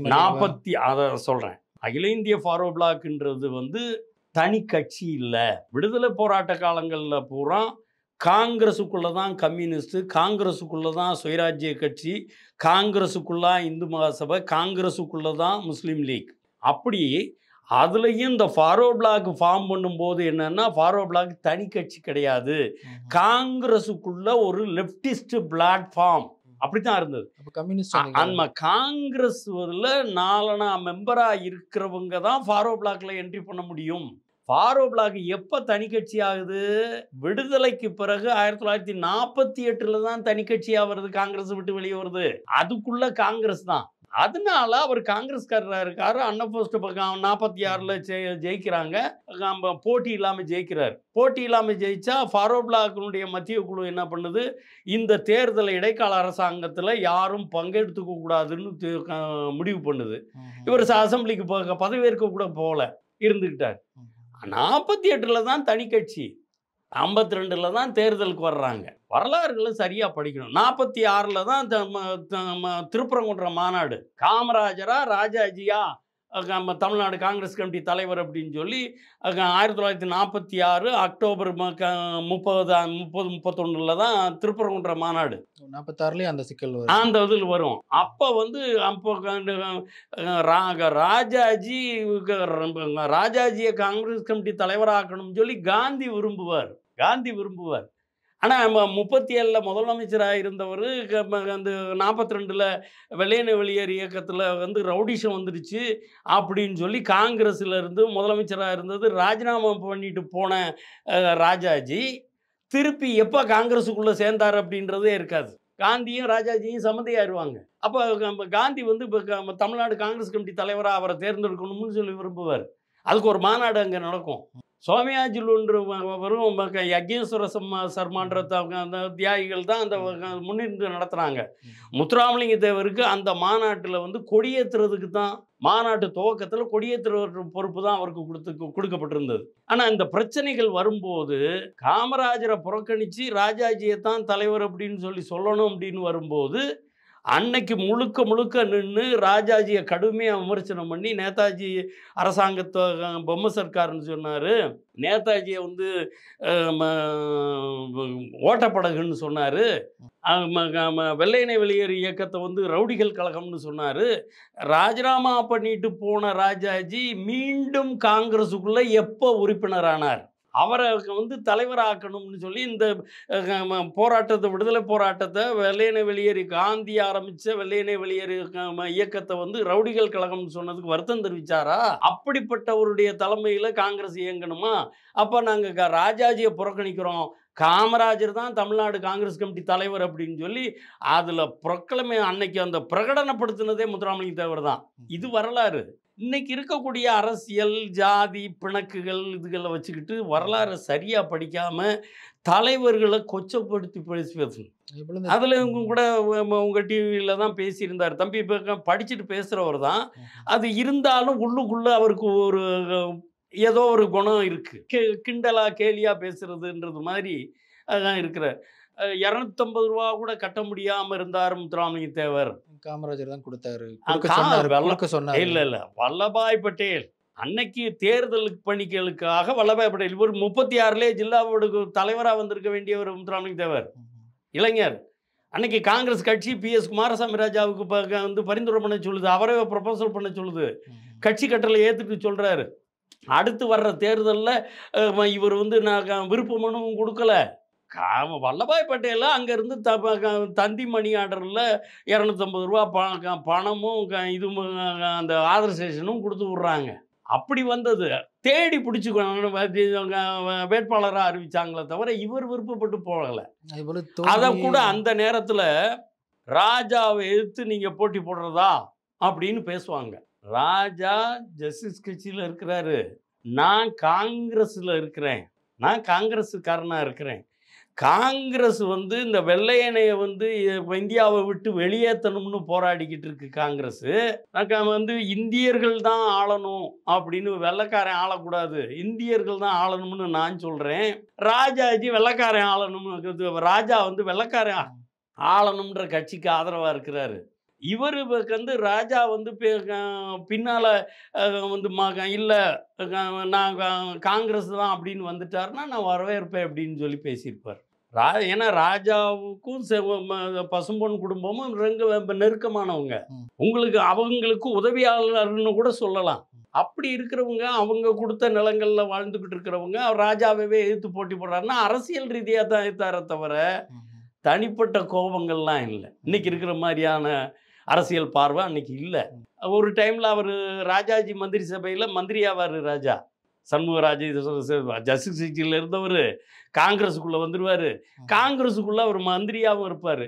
அதை சொல்கிறேன். அகில இந்திய ஃபார்வர்ட் பிளாக்ன்றது வந்து தனி கட்சி இல்லை. விடுதலை போராட்ட காலங்களில் பூரா காங்கிரஸுக்குள்ளே தான் கம்யூனிஸ்ட்டு, காங்கிரஸுக்குள்ளே தான் சுயராஜ்ய கட்சி, காங்கிரஸுக்குள்ளே இந்து மகாசபை, காங்கிரஸுக்குள்ளே தான் முஸ்லீம் லீக். அப்படி அதுலேயும் இந்த ஃபார்வர்ட் பிளாக் ஃபார்ம் பண்ணும்போது என்னென்னா ஃபார்வர்ட் பிளாக் தனி கட்சி கிடையாது, காங்கிரஸுக்குள்ள ஒரு லெஃப்டிஸ்ட் பிளாட்ஃபார்ம் அப்படித்தான் இருந்தது. அந்த காங்கிரஸ் 4 மெம்பராக இருக்கிறவங்க தான் ஃபார்வர்ட் பிளாக்ல என்ட்ரி பண்ண முடியும். ஃபார்வர்ட் பிளாக் எப்போ தனி கட்சி ஆகுது? விடுதலைக்கு பிறகு 1948 தான் தனி கட்சியாக வருது. காங்கிரஸ் விட்டு வெளியே வருது. அதுக்குள்ள காங்கிரஸ் தான். அதனால அவர் காங்கிரஸ்காரராக இருக்காரு. அன்னபோஸ்ட் 46ல் ஜெயிக்கிறாங்க. போட்டி இல்லாமல் ஜெயிக்கிறார். போட்டி இல்லாமல் ஜெயிச்சா ஃபார்வர்ட் பிளாக்கினுடைய மத்திய குழு என்ன பண்ணுது? இந்த தேர்தல் இடைக்கால அரசாங்கத்தில் யாரும் பங்கெடுத்துக்க கூடாதுன்னு முடிவு பண்ணுது. இவர் அசம்பிளிக்கு பதவியேற்க கூட போகல, இருந்துக்கிட்டார். 48ல் தான் தனி கட்சி, 52ல் தான் தேர்தலுக்கு வர்றாங்க. வரலாறுகளை சரியாக படிக்கணும். 46ல் தான் திருப்பரங்குன்ற மாநாடு. காமராஜரா ராஜாஜியா தமிழ்நாடு காங்கிரஸ் கமிட்டி தலைவர் அப்படின்னு சொல்லி 1946 அக்டோபர் 30-31 தான் திருப்பரங்குன்ற மாநாடு. 46லேயே அந்த சிக்கல் அந்த இதில் வரும். அப்போ வந்து ராஜாஜியை காங்கிரஸ் கமிட்டி தலைவராக்கணும்னு சொல்லி காந்தி விரும்புவார். ஆனால் 37ல் முதலமைச்சராக இருந்தவர் அந்த 42ல் வெள்ளையனை வெளியேறு இயக்கத்தில் வந்து ரவுடிஷம் வந்துடுச்சு அப்படின்னு சொல்லி காங்கிரஸில் இருந்து முதலமைச்சராக இருந்தது ராஜினாமா பண்ணிட்டு போன ராஜாஜி திருப்பி எப்போ காங்கிரஸுக்குள்ளே சேர்ந்தார் அப்படின்றதே இருக்காது. காந்தியும் ராஜாஜியும் சம்மதியாயிருவாங்க. அப்போ காந்தி வந்து இப்போ தமிழ்நாடு காங்கிரஸ் கமிட்டி தலைவராக அவரை தேர்ந்தெடுக்கணும்னு சொல்லி விரும்புவார். அதுக்கு ஒரு மாநாடு அங்கே நடக்கும். சோமயாஜுலுன்ற வரும் யக்ஞேஸ்வர சர்மான்ற அந்த தியாகிகள் தான் அந்த முன்னிருந்து நடத்துகிறாங்க. முத்துராமலிங்க தேவருக்கு அந்த மாநாட்டில் வந்து கொடியேற்றுறதுக்கு தான் மாநாட்டு துவக்கத்தில் கொடியேற்றுற பொறுப்பு தான் அவருக்கு கொடுக்கப்பட்டிருந்தது. ஆனால் இந்த பிரச்சனைகள் வரும்போது காமராஜரை புறக்கணித்து ராஜாஜியை தான் தலைவர் அப்படின்னு சொல்லணும் அப்படின்னு வரும்போது அன்னைக்கு முழுக்க நின்று ராஜாஜியை கடுமையாக விமர்சனம் பண்ணி நேதாஜி அரசாங்கத்தை பொம்மை சர்க்கார்னு சொன்னார். நேதாஜியை வந்து ஓட்டப்படகுன்னு சொன்னார். வெள்ளையனை வெளியேறு இயக்கத்தை வந்து ரவுடிகள் கழகம்னு சொன்னார். ராஜினாமா பண்ணிட்டு போன ராஜாஜி மீண்டும் காங்கிரஸுக்குள்ளே எப்போ உறுப்பினரானார்? அவரை வந்து தலைவராக்கணும்னு சொல்லி இந்த போராட்டத்தை, விடுதலை போராட்டத்தை, வெள்ளையனை வெளியேறு காந்தி ஆரம்பித்த வெள்ளையனை வெளியேறு இயக்கத்தை வந்து ரவுடிகள் கழகம்னு சொன்னதுக்கு வருத்தம் தெரிவித்தாரா? அப்படிப்பட்டவருடைய தலைமையில் காங்கிரஸ் இயங்கணுமா? அப்போ நாங்கள் ராஜாஜியை புறக்கணிக்கிறோம், காமராஜர் தான் தமிழ்நாடு காங்கிரஸ் கமிட்டி தலைவர் அப்படின்னு சொல்லி அதில் ப்ரொக்ளமே அன்னைக்கு அந்த பிரகடனப்படுத்தினதே முத்துராமலிங்க தேவர் தான். இது வரலாறு. இன்னைக்கு இருக்கக்கூடிய அரசியல் ஜாதி பிணக்குகள் இதுகளை வச்சுக்கிட்டு வரலாறை சரியா படிக்காம தலைவர்களை கொச்சப்படுத்தி பேசுவது. அதில் இவங்க கூட உங்கள் டிவியில் தான் பேசியிருந்தார் தம்பி. இப்போ படிச்சுட்டு பேசுகிறவர் தான். அது இருந்தாலும் உள்ளுக்குள்ளே அவருக்கு ஒரு ஏதோ ஒரு குணம் இருக்குது. கிண்டலா கேலியாக பேசுறதுன்றது மாதிரி அதான் இருக்கிறார். 250 ரூபா கூட கட்ட முடியாமல் இருந்தார் முத்துராமலிங்க தேவர். காமராஜர் தான் கொடுத்தாரு. இல்ல வல்லபாய் பட்டேல் அன்னைக்கு தேர்தல் பணிகளுக்காக வல்லபாய் பட்டேல் இவர் 36லே ஜில்லாவோட தலைவராக வந்திருக்க வேண்டியவர் முத்துராமலிங்க தேவர். இளைஞர் அன்னைக்கு காங்கிரஸ் கட்சி PS குமாரசாமி ராஜாவுக்கு வந்து பரிந்துரை பண்ண சொல்லுது, அவரே ப்ரொபோசல் பண்ண சொல்லுது. கட்சி கட்டளை ஏற்றுட்டு சொல்றாரு. அடுத்து வர்ற தேர்தலில் இவர் வந்து நான் விருப்ப மனுவும் கொடுக்கல. வல்லபாய் பட்டேல அங்கேருந்து தந்தி மணி ஆர்டரில் 250 ரூபா பணமும் இதுவும் அந்த ஆதரசேஷனும் கொடுத்து விட்றாங்க. அப்படி வந்தது. தேடி பிடிச்சி வேட்பாளராக அறிவிச்சாங்களே தவிர இவர் விருப்பப்பட்டு போகலை. அதை கூட அந்த நேரத்தில் ராஜாவை எதிர்த்து நீங்கள் போட்டி போடுறதா அப்படின்னு பேசுவாங்க. ராஜா ஜஸ்டிஸ் கட்சியில் இருக்கிறாரு, நான் காங்கிரஸில் இருக்கிறேன், நான் காங்கிரஸுக்காரனாக இருக்கிறேன். காங்கிரஸ் வந்து இந்த வெள்ளையனையை வந்து இந்தியாவை விட்டு வெளியேற்றணும்னு போராடிக்கிட்டு இருக்கு காங்கிரஸ். வந்து இந்தியர்கள் தான் ஆளணும் அப்படின்னு, வெள்ளைக்காரன் ஆளக்கூடாது, இந்தியர்கள் தான் ஆளணும்னு நான் சொல்கிறேன். ராஜாஜி வெள்ளைக்காரன் ஆளணும்னு, ராஜா வந்து வெள்ளைக்காரன் ஆளணுன்ற கட்சிக்கு ஆதரவாக இருக்கிறாரு. இவர் வந்து ராஜா வந்து பின்னால் வந்து இல்லை நான் காங்கிரஸ் தான் அப்படின்னு வந்துட்டாருன்னா நான் வரவேற்பேன் அப்படின்னு சொல்லி பேசியிருப்பார். ஏன்னா ராஜாவுக்கும் பசும்பொன் குடும்பமும் ரொம்ப நெருக்கமானவங்க. உங்களுக்கு அவங்களுக்கு உதவியாளர்னு கூட சொல்லலாம். அப்படி இருக்கிறவங்க, அவங்க கொடுத்த நிலங்களில் வாழ்ந்துக்கிட்டு இருக்கிறவங்க ராஜாவே எதிர்த்து போட்டி போடுறாருன்னா அரசியல் ரீதியாக தான் எதிர்த்தார தவிர தனிப்பட்ட கோபங்கள்லாம் இல்லை. இன்னைக்கு இருக்கிற மாதிரியான அரசியல் பார்வை அன்னைக்கு இல்லை. ஒரு டைமில் அவர் ராஜாஜி மந்திரி சபையில் மந்திரியாவார். ராஜா சண்முகராஜ் ஜஸ்டிஸ் கட்சியில் இருந்தவர் காங்கிரஸுக்குள்ளே வந்துடுவார். காங்கிரஸுக்குள்ளே அவர் மந்திரியாகவும் இருப்பார்.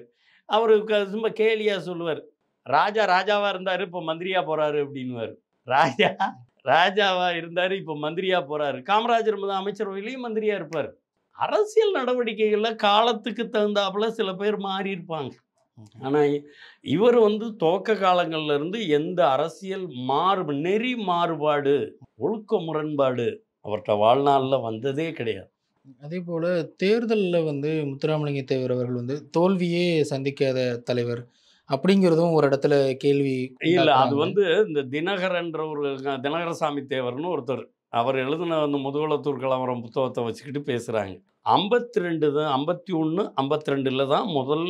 அவர் சும்மா கேலியாக சொல்லுவார், ராஜா ராஜாவாக இருந்தார் இப்போ மந்திரியாக போகிறாரு அப்படின்வார். ராஜாவாக இருந்தார் இப்போ மந்திரியாக போகிறாரு. காமராஜர் அமைச்சரவையிலையும் மந்திரியாக இருப்பார். அரசியல் நடவடிக்கைகளில் காலத்துக்கு தகுந்தாப்புல சில பேர் மாறி இருப்பாங்க. ஆனால் இவர் வந்து துவக்க காலங்கள்ல இருந்து எந்த அரசியல் நெறி மாறுபாடு, ஒழுக்க முரண்பாடு அவர்கிட்ட வாழ்நாளில் வந்ததே கிடையாது. அதே போல் தேர்தலில் வந்து முத்துராமலிங்க தேவர் அவர்கள் வந்து தோல்வியே சந்திக்காத தலைவர் அப்படிங்கிறதும் ஒரு இடத்துல கேள்வி இல்லை. அது வந்து இந்த தினகரன்ற ஒரு தினகரசாமி தேவர்னு ஒருத்தர், அவர் எழுதின அந்த முதுகுளத்தூர் கலவரம் புத்தகத்தை வச்சுக்கிட்டு பேசுகிறாங்க. 52 தான் 51 52 தான் முதல்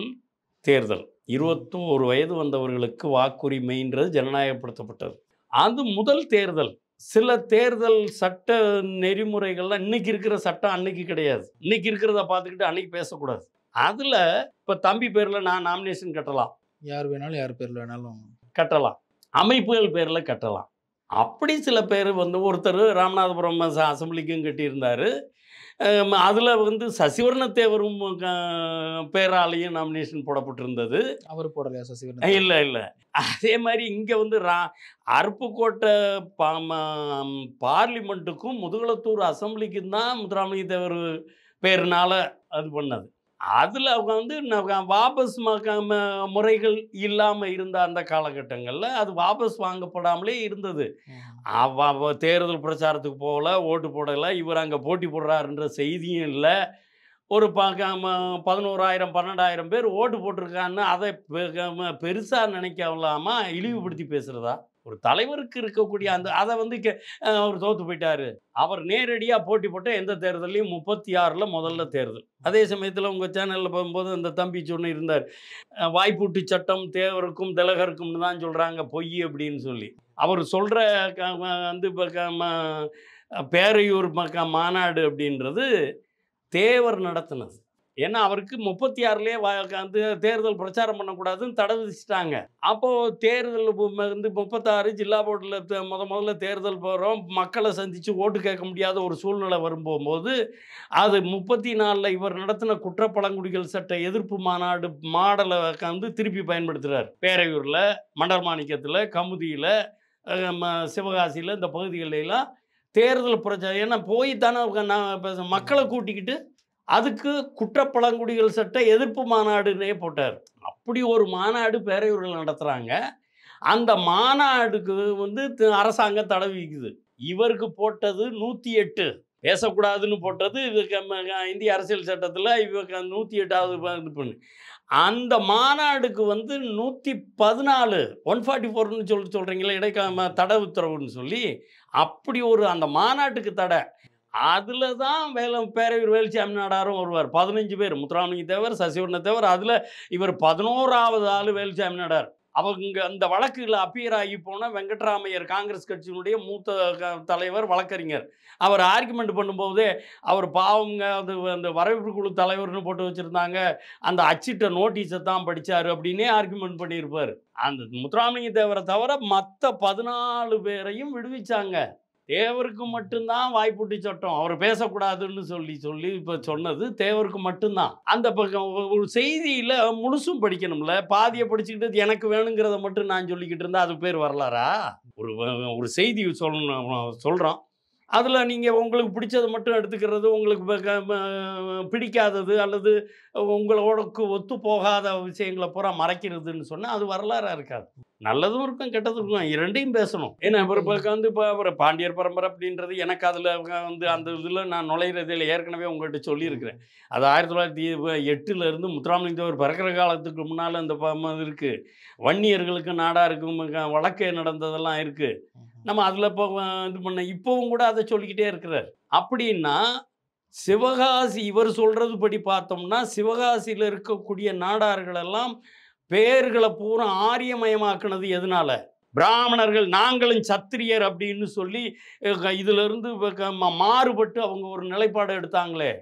தேர்தல். 21 வயது வந்தவர்களுக்கு வாக்குரிமைன்றது ஜனநாயகப்படுத்தப்பட்டது. அது முதல் தேர்தல். சில தேர்தல் சட்ட நெறிமுறைகள்லாம் இன்னைக்கு இருக்கிற சட்டம் அன்னைக்கு கிடையாது. இன்னைக்கு இருக்கிறத பார்த்துக்கிட்டு அன்னைக்கு பேசக்கூடாது. அதில் இப்போ தம்பி பேரில் நான் நாமினேஷன் கட்டலாம், யார் வேணாலும் யார் பேரில் வேணாலும் கட்டலாம், அமைப்புகள் பேரில் கட்டலாம். அப்படி சில பேர் வந்து ஒருத்தர் ராமநாதபுரம் அசம்பிளிக்கும் கட்டியிருந்தார். அதில் வந்து சசிவர்ணத்தேவரும் பேராலையும் நாமினேஷன் போடப்பட்டிருந்தது. அவர் போடலையா சசிவர்ண? இல்லை. அதே மாதிரி இங்கே வந்து அருப்புக்கோட்டை பார்லிமெண்ட்டுக்கும் முதுகுளத்தூர் அசம்பிளிக்கும் தான் முத்துராமலிங்க தேவர் பேருனால அது பண்ணது. அதில் அவங்க வந்து வாபஸ் முறைகள் இல்லாமல் இருந்த அந்த காலகட்டங்களில் அது வாபஸ் வாங்கப்படாமலே இருந்தது. தேர்தல் பிரச்சாரத்துக்கு போகல, ஓட்டு போடலை, இவர் அங்கே போட்டி போடுறாருன்ற செய்தியும் இல்லை. ஒரு 11,000 12,000 பேர் ஓட்டு போட்டிருக்கான்னு அதை பெருசாக நினைக்கலாமா, இழிவுபடுத்தி பேசுகிறதா? ஒரு தலைவருக்கு இருக்கக்கூடிய அந்த அதை வந்து அவர் தோற்று போயிட்டாரு. அவர் நேரடியாக போட்டி போட்ட எந்த தேர்தலையும் 36ல் முதல்ல தேர்தல். அதே சமயத்தில் உங்கள் சேனலில் போகும்போது அந்த தம்பி சொன்ன இருந்தார், வாய்ப்பூட்டு சட்டம் தேவருக்கும் திலகருக்கும்னு தான் சொல்கிறாங்க பொய் அப்படின்னு சொல்லி. அவர் சொல்கிற வந்து இப்போ பேரையூர் மாநாடு அப்படின்றது தேவர் நடத்தினது. ஏன்னா அவருக்கு 36லேயே வந்து தேர்தல் பிரச்சாரம் பண்ணக்கூடாதுன்னு தடை விதிச்சிட்டாங்க. அப்போது தேர்தல் வந்து 36 ஜில்லா போர்டில் முதல்ல தேர்தல் போகிறோம், மக்களை சந்தித்து ஓட்டு கேட்க முடியாத ஒரு சூழ்நிலை வரும்போது அது 34ல் இவர் நடத்தின குற்றப்பழங்குடிகள் சட்ட எதிர்ப்பு மாநாடு மாடலை வந்து திருப்பி பயன்படுத்துகிறார். பேரையூரில், மண்டர்மாணிக்கத்தில், கமுதியில், சிவகாசியில் இந்த பகுதிகளெல்லாம் தேர்தல் பிரச்சாரம். ஏன்னா போய் தானே நான் மக்களை கூட்டிக்கிட்டு அதுக்கு குற்றப்பழங்குடிகள் சட்ட எதிர்ப்பு மாநாடுன்னே போட்டார். அப்படி ஒரு மாநாடு பேரையூரில் நடத்துகிறாங்க. அந்த மாநாடுக்கு வந்து அரசாங்கம் தடை விதிக்குது. இவருக்கு போட்டது 108 பேசக்கூடாதுன்னு போட்டது இந்திய அரசியல் சட்டத்தில் இவருக்கு 108வது இது பண்ணு. அந்த மாநாடுக்கு வந்து 114 144ன்னு சொல்கிறீங்களா இடைக்கால தடை உத்தரவுன்னு சொல்லி, அப்படி ஒரு அந்த மாநாட்டுக்கு தடை. அதில் தான் பேரையூர் வேலுச்சாமி நாடாரும் வருவார். 15 பேர், முத்துராமலிங்க தேவர், சசிவர்ண தேவர், அதில் இவர் 11வது ஆள் வேலுச்சாமி நாடார். அவங்க அந்த வழக்கில் அப்பியர் ஆகி போன வெங்கட்ராமையர், காங்கிரஸ் கட்சியினுடைய மூத்த தலைவர், வழக்கறிஞர். அவர் ஆர்குமெண்ட் பண்ணும்போதே அவர் பாவங்க அந்த வரவேற்பு குழு தலைவர்னு போட்டு வச்சுருந்தாங்க, அந்த அச்சிட்ட நோட்டீஸை தான் படித்தார் அப்படின்னே ஆர்குமெண்ட் பண்ணியிருப்பார். அந்த முத்துராமலிங்க தேவரை தவிர மற்ற 14 பேரையும் விடுவிச்சாங்க. தேவருக்கு மட்டும்தான் வாய்ப்பூட்டு சட்டம், அவர் பேசக்கூடாதுன்னு சொல்லி இப்போ சொன்னது தேவருக்கு மட்டும்தான். அந்த பக்கம் ஒரு செய்தியில் முழுசும் படிக்கணும்ல, பாதியை படிச்சுக்கிட்டு எனக்கு வேணுங்கிறத மட்டும் நான் சொல்லிக்கிட்டு இருந்தால் அது பேர் வரலாறா? ஒரு செய்தி சொல்கிறோம், அதில் நீங்கள் உங்களுக்கு பிடிச்சதை மட்டும் எடுத்துக்கிறது, உங்களுக்கு பிடிக்காதது அல்லது உங்களோடக்கு ஒத்து போகாத விஷயங்களை பூரா மறைக்கிறதுன்னு சொன்னால் அது வரலாறாக இருக்காது. நல்லதும் இருக்கும் கெட்டதும் இருக்கும், இரண்டையும் பேசணும். ஏன்னா வந்து இப்போ ஒரு பாண்டியர் பரம்பரை அப்படின்றது எனக்கு அதில் வந்து அந்த இதில் நான் நுழையிறதில் ஏற்கனவே உங்கள்கிட்ட சொல்லியிருக்கிறேன். அது 1908 முத்துராமலிங்க தேவர் பிறக்கிற காலத்துக்கு முன்னால் அந்த இருக்குது. வன்னியர்களுக்கு நாடாக இருக்கும் வழக்கே நடந்ததெல்லாம் இருக்குது. நம்ம அதில் இப்போ இது பண்ண இப்போவும் கூட அதை சொல்லிக்கிட்டே இருக்கிறார். அப்படின்னா சிவகாசி இவர் சொல்கிறது படி பார்த்தோம்னா சிவகாசியில் இருக்கக்கூடிய நாடார்களெல்லாம் பேர்களை பூரா ஆரியமயமாக்குனது எதனால? பிராமணர்கள் நாங்களும் சத்திரியர் அப்படின்னு சொல்லி இதிலிருந்து மாறுபட்டு அவங்க ஒரு நிலைப்பாடு எடுத்தாங்களே.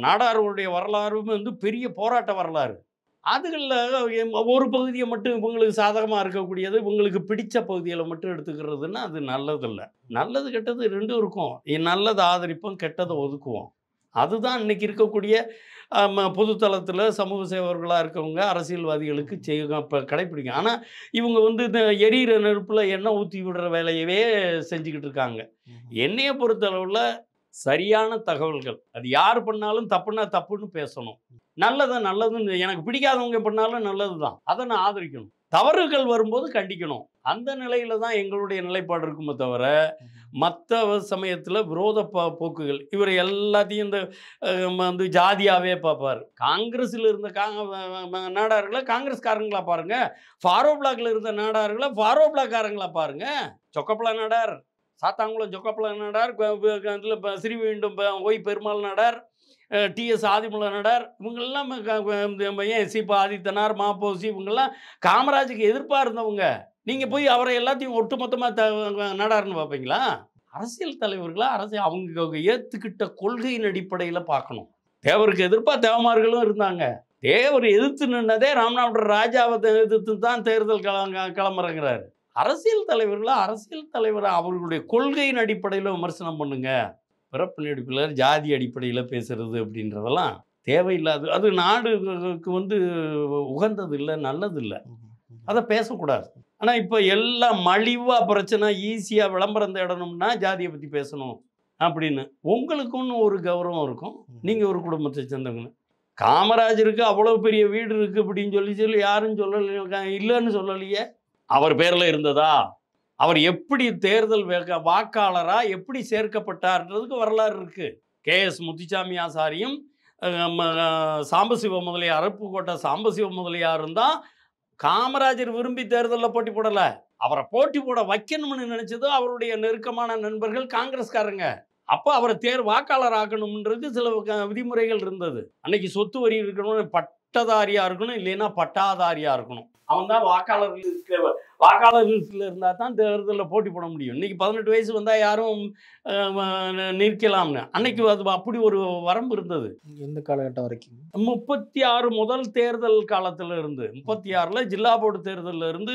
நாடார்களுடைய வரலாறும் வந்து பெரிய போராட்ட வரலாறு. அதுகளில் ஒரு பகுதியை மட்டும் இவங்களுக்கு சாதகமாக இருக்கக்கூடியது, இவங்களுக்கு பிடிச்ச பகுதிகளை மட்டும் எடுத்துக்கிறதுன்னா அது நல்லதில்லை. நல்லது கெட்டது ரெண்டும் இருக்கும். நல்லதை ஆதரிப்போம், கெட்டதை ஒதுக்குவோம். அதுதான் இன்றைக்கி இருக்கக்கூடிய பொதுத்தளத்தில் சமூக சேவர்களாக இருக்கவங்க அரசியல்வாதிகளுக்கு கடைப்பிடிக்கும். ஆனால் இவங்க வந்து இந்த எரியிற நெருப்பில் எண்ணெய் ஊற்றி விடுற வேலையவே செஞ்சுக்கிட்டு இருக்காங்க. என்னையை பொறுத்தளவில் சரியான தகவல்கள், அது யார் பண்ணாலும் தப்புன்னா தப்புன்னு பேசணும், நல்லதுன்னு எனக்கு பிடிக்காதவங்க பண்ணாலும் நல்லது தான், அதை நான் ஆதரிக்கணும். தவறுகள் வரும்போது கண்டிக்கணும். அந்த நிலையில தான் எங்களுடைய நிலைப்பாடு இருக்குமே தவிர மற்ற சமயத்தில் விரோத போக்குகள் இவர் எல்லாத்தையும் இந்த வந்து ஜாதியாகவே பார்ப்பார். காங்கிரஸில் இருந்த நாடார்களை காங்கிரஸ்காரங்களா பாருங்கள், ஃபாரோ பிளாக்ல இருந்த நாடார்களை ஃபாரோ பிளாக்காரங்களா பாருங்கள். சொக்கப்பள நாடார், சாத்தாங்குளம் சொக்கப்பள நாடார், இதில் ஸ்ரீவைகுண்டம் ஒய் பெருமாள் நாடார், டிஎஸ் ஆதிமூல நாடார், இவங்கெல்லாம் ஏன் சிபா ஆதித்தனார், மாப்போசி, இவங்கெல்லாம் காமராஜுக்கு எதிர்ப்பாக இருந்தவங்க. நீங்கள் போய் அவரை எல்லாத்தையும் ஒட்டுமொத்தமாக நாடார்னு பார்ப்பீங்களா? அரசியல் தலைவர்களாக அவங்க ஏற்றுக்கிட்ட கொள்கையின் அடிப்படையில் பார்க்கணும். தேவருக்கு எதிர்ப்பாக தேவமார்களும் இருந்தாங்க. தேவர் எதிர்த்து நின்னதே ராமநாதபுரம் ராஜாவை எதிர்த்து தான் தேர்தல் களமிறங்குறாரு. அரசியல் தலைவராக அவர்களுடைய கொள்கையின் அடிப்படையில் விமர்சனம் பண்ணுங்க. பிறப்பு அடிப்படையில் ஜாதி அடிப்படையில் பேசுறது அப்படின்றதெல்லாம் தேவையில்லாது. அது நாடுக்கு வந்து உகந்தது இல்லை, நல்லது இல்லை, அதை பேசக்கூடாது. ஆனால் இப்போ எல்லாம் மலிவாக பிரச்சனை ஈஸியாக விளம்பரம் தேடணும்னா ஜாதியை பற்றி பேசணும் அப்படின்னு உங்களுக்குன்னு ஒரு கௌரவம் இருக்கும். நீங்கள் ஒரு குடும்பத்தை சேர்ந்தவங்க. காமராஜருக்கு அவ்வளோ பெரிய வீடு இருக்குது அப்படின்னு சொல்லி யாரும் இல்லைன்னு சொல்லலையே. அவர் பேரில் இருந்ததா, அவர் எப்படி தேர்தல் வாக்காளராக எப்படி சேர்க்கப்பட்டார்ன்றதுக்கு வரலாறு இருக்குது. KS முத்துசாமி ஆசாரியும் சாம்பசிவ முதலியார், அருப்புக்கோட்டை சாம்பசிவ முதலியார் இருந்தால் காமராஜர் விரும்பி தேர்தலில் போட்டி போடலை. அவரை போட்டி போட வைக்கணும்னு நினைச்சது அவருடைய நெருக்கமான நண்பர்கள் காங்கிரஸ்காரங்க. அப்போ அவரை வாக்காளர் ஆக்கணும்ன்றது சில விதிமுறைகள் இருந்தது. அன்னைக்கு சொத்து வரி இருக்கணும், பட்டதாரியா இருக்கணும், இல்லைன்னா பட்டாதாரியா இருக்கணும். அவன் தான் வாக்காளர்கள் இருந்தால் தான் தேர்தலில் போட்டி போட முடியும். இன்னைக்கு 18 வயசு வந்தால் யாரும் நிற்கலாம்னு. அன்னைக்கு அது அப்படி ஒரு வரம்பு இருந்தது. எந்த காலகட்டம் வரைக்கும்? 36 முதல் தேர்தல் காலத்தில் இருந்து 36ல் ஜில்லா போர்டு தேர்தலில் இருந்து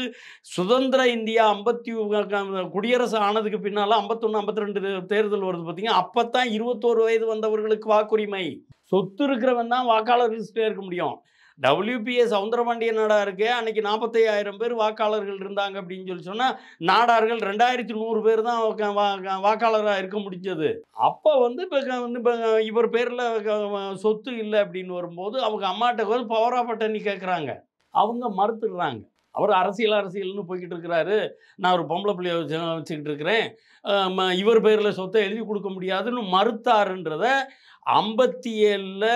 சுதந்திர இந்தியா 50 குடியரசு ஆனதுக்கு பின்னால் 51 52 தேர்தல் வருது பார்த்தீங்க. அப்போ தான் 21 வயது வந்தவர்களுக்கு வாக்குரிமை. சொத்து இருக்கிறவன் தான் வாக்காளர் லிஸ்ட்டில் இருக்க முடியும். WPA சவுந்தரபாண்டிய நாடாருக்கு அன்னைக்கு 45,000 பேர் வாக்காளர்கள் இருந்தாங்க அப்படின்னு சொல்லி சொன்னால் நாடார்கள் 2100 பேர் தான் வாக்காளராக இருக்க முடிஞ்சது. அப்போ இப்போ இவர் பேரில் சொத்து இல்லை அப்படின்னு வரும்போது அவங்க அம்மாட்ட பவர் ஆஃப் அட்டர்னி கேட்குறாங்க. அவங்க மறுத்துடுறாங்க. அவர் அரசியல்னு போய்கிட்டு இருக்கிறாரு, நான் ஒரு பொம்பளை பிள்ளைய வச்சுக்கிட்டு இருக்கிறேன், இவர் பேரில் சொத்தை எழுதி கொடுக்க முடியாதுன்னு மறுத்தாருன்றத 57ல்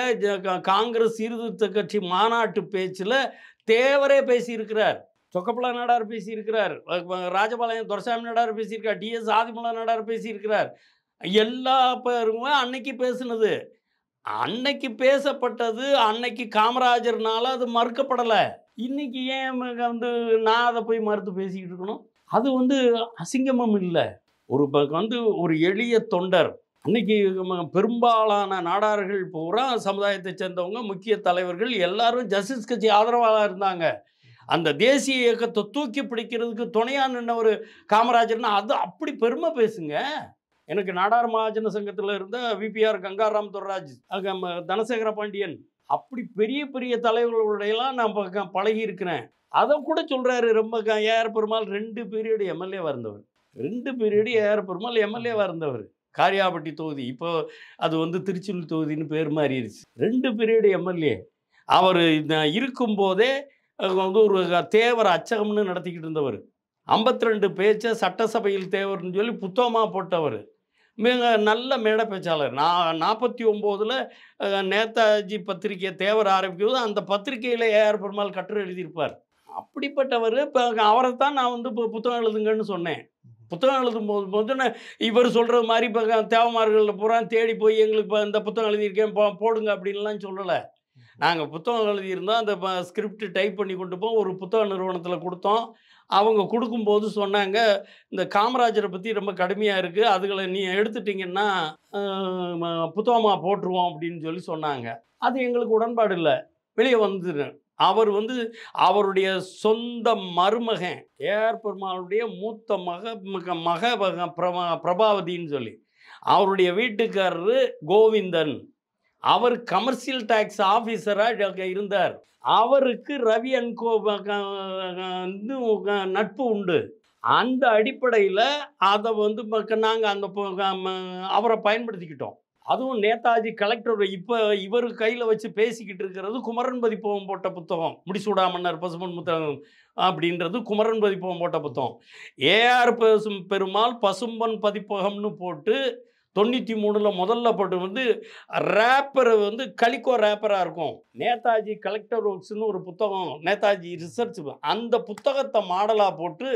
காங்கிரஸ் சீர்திருத்த கட்சி மாநாட்டு பேச்சில் தேவரே பேசியிருக்கிறார். சொக்கப்பலா நாடார் பேசியிருக்கிறார், ராஜபாளையம் துரைசாமி நாடார் பேசியிருக்கார், டிஎஸ் ஆதிமூல நாடார் பேசியிருக்கிறார். எல்லா பேருமே அன்னைக்கு பேசுனது, அன்னைக்கு பேசப்பட்டது, அன்னைக்கு காமராஜர்னால அது மறுக்கப்படலை. இன்னைக்கு ஏன் நான் அதை போய் மறுத்து பேசிக்கிட்டு இருக்கணும்? அது அசிங்கமும் இல்லை. ஒரு எளிய தொண்டர், அன்னைக்கு பெரும்பாலான நாடார்கள் பூரா சமுதாயத்தை சேர்ந்தவங்க, முக்கிய தலைவர்கள் எல்லாரும் ஜஸ்டிஸ் கட்சி ஆதரவாக இருந்தாங்க. அந்த தேசிய இயக்கத்தை தூக்கி பிடிக்கிறதுக்கு துணையாக நின்ன ஒரு காமராஜர்னா அது அப்படி பெருமை பேசுங்க. எனக்கு நாடார் மகாஜன சங்கத்தில் இருந்த விபிஆர் கங்காராம் துர்ராஜ், தனசேகர பாண்டியன், அப்படி பெரிய பெரிய தலைவர்களுடையெல்லாம் நான் பழகி இருக்கிறேன். அதை கூட சொல்கிறாரு. ரொம்ப ஏஆர் பெருமாள் 2 பீரியடு எம்எல்ஏவாக இருந்தவர், 2 பீரியடு ஏஆர் பெருமாள் எம்எல்ஏவாக இருந்தவர். காரியாபட்டி தொகுதி, இப்போ அது திருச்செந்தூர் தொகுதின்னு பேர் மாறிடுச்சு. 2 பீரியடு எம்எல்ஏ. அவர் இருக்கும்போதே ஒரு தேவர் அச்சகம்னு நடத்திக்கிட்டு இருந்தவர். 52 பேச்சை சட்டசபையில் தேவர்னு சொல்லி புத்தகமாக போட்டவர். மிக நல்ல மேடை பேச்சாளர். 49ல் நேதாஜி பத்திரிகை தேவர் ஆரம்பிக்கும்போது அந்த பத்திரிகையில் ஏஆர் பெருமாள் கட்டுரை எழுதியிருப்பார். அப்படிப்பட்டவர். இப்போ அவரை தான் நான் இப்போ புத்தகம் எழுதுங்கன்னு சொன்னேன். புத்தகம் எழுதும்போது இவர் சொல்கிறது மாதிரி இப்போ தேவமார்களில் பூரா தேடி போய் எங்களுக்கு இப்போ இந்த புத்தகம் எழுதியிருக்கேன் போடுங்க அப்படின்லாம் சொல்லலை. நாங்கள் புத்தகம் எழுதியிருந்தோம், அந்த ஸ்கிரிப்ட் டைப் பண்ணி கொண்டு போய் ஒரு புத்தக நிறுவனத்தில் கொடுத்தோம். அவங்க கொடுக்கும்போது சொன்னாங்க, இந்த காமராஜரை பற்றி ரொம்ப கடுமையாக இருக்குது, அதுகளை நீ எடுத்துட்டிங்கன்னா புத்தகமாக போட்டுருவோம் அப்படின்னு சொல்லி சொன்னாங்க. அது எங்களுக்கு உடன்பாடு இல்லை, வெளியே வந்துடுறேன். அவர் அவருடைய சொந்த மருமகன் ஏஆர் பெருமாளுடைய மூத்த மக பிரபாவதின்னு சொல்லி அவருடைய வீட்டுக்காரரு கோவிந்தன், அவர் கமர்ஷியல் டாக்ஸ் ஆஃபீஸராக இருந்தார். அவருக்கு ரவி அன்கோ நட்பு உண்டு. அந்த அடிப்படையில் அதை நாங்கள் அந்த அவரை பயன்படுத்திக்கிட்டோம். அதுவும் நேதாஜி கலெக்டர் இப்போ இவர் கையில் வச்சு பேசிக்கிட்டு இருக்கிறது குமரன் பதிப்பகம் போட்ட புத்தகம், முடிசூடா மன்னர் பசும்பொன் புத்தகம் அப்படின்றது குமரன் பதிப்பகம் போட்ட புத்தகம். ஏஆர் பெருமாள் பசும்பொன் பதிப்பகம்னு போட்டு 93ல் முதல்ல போட்டு ரேப்பர் கலிக்கோ ரேப்பராக இருக்கும். நேதாஜி கலெக்டர் ஒர்க்ஸ்னு ஒரு புத்தகம், நேதாஜி ரிசர்ச், அந்த புத்தகத்தை மாடலாக போட்டு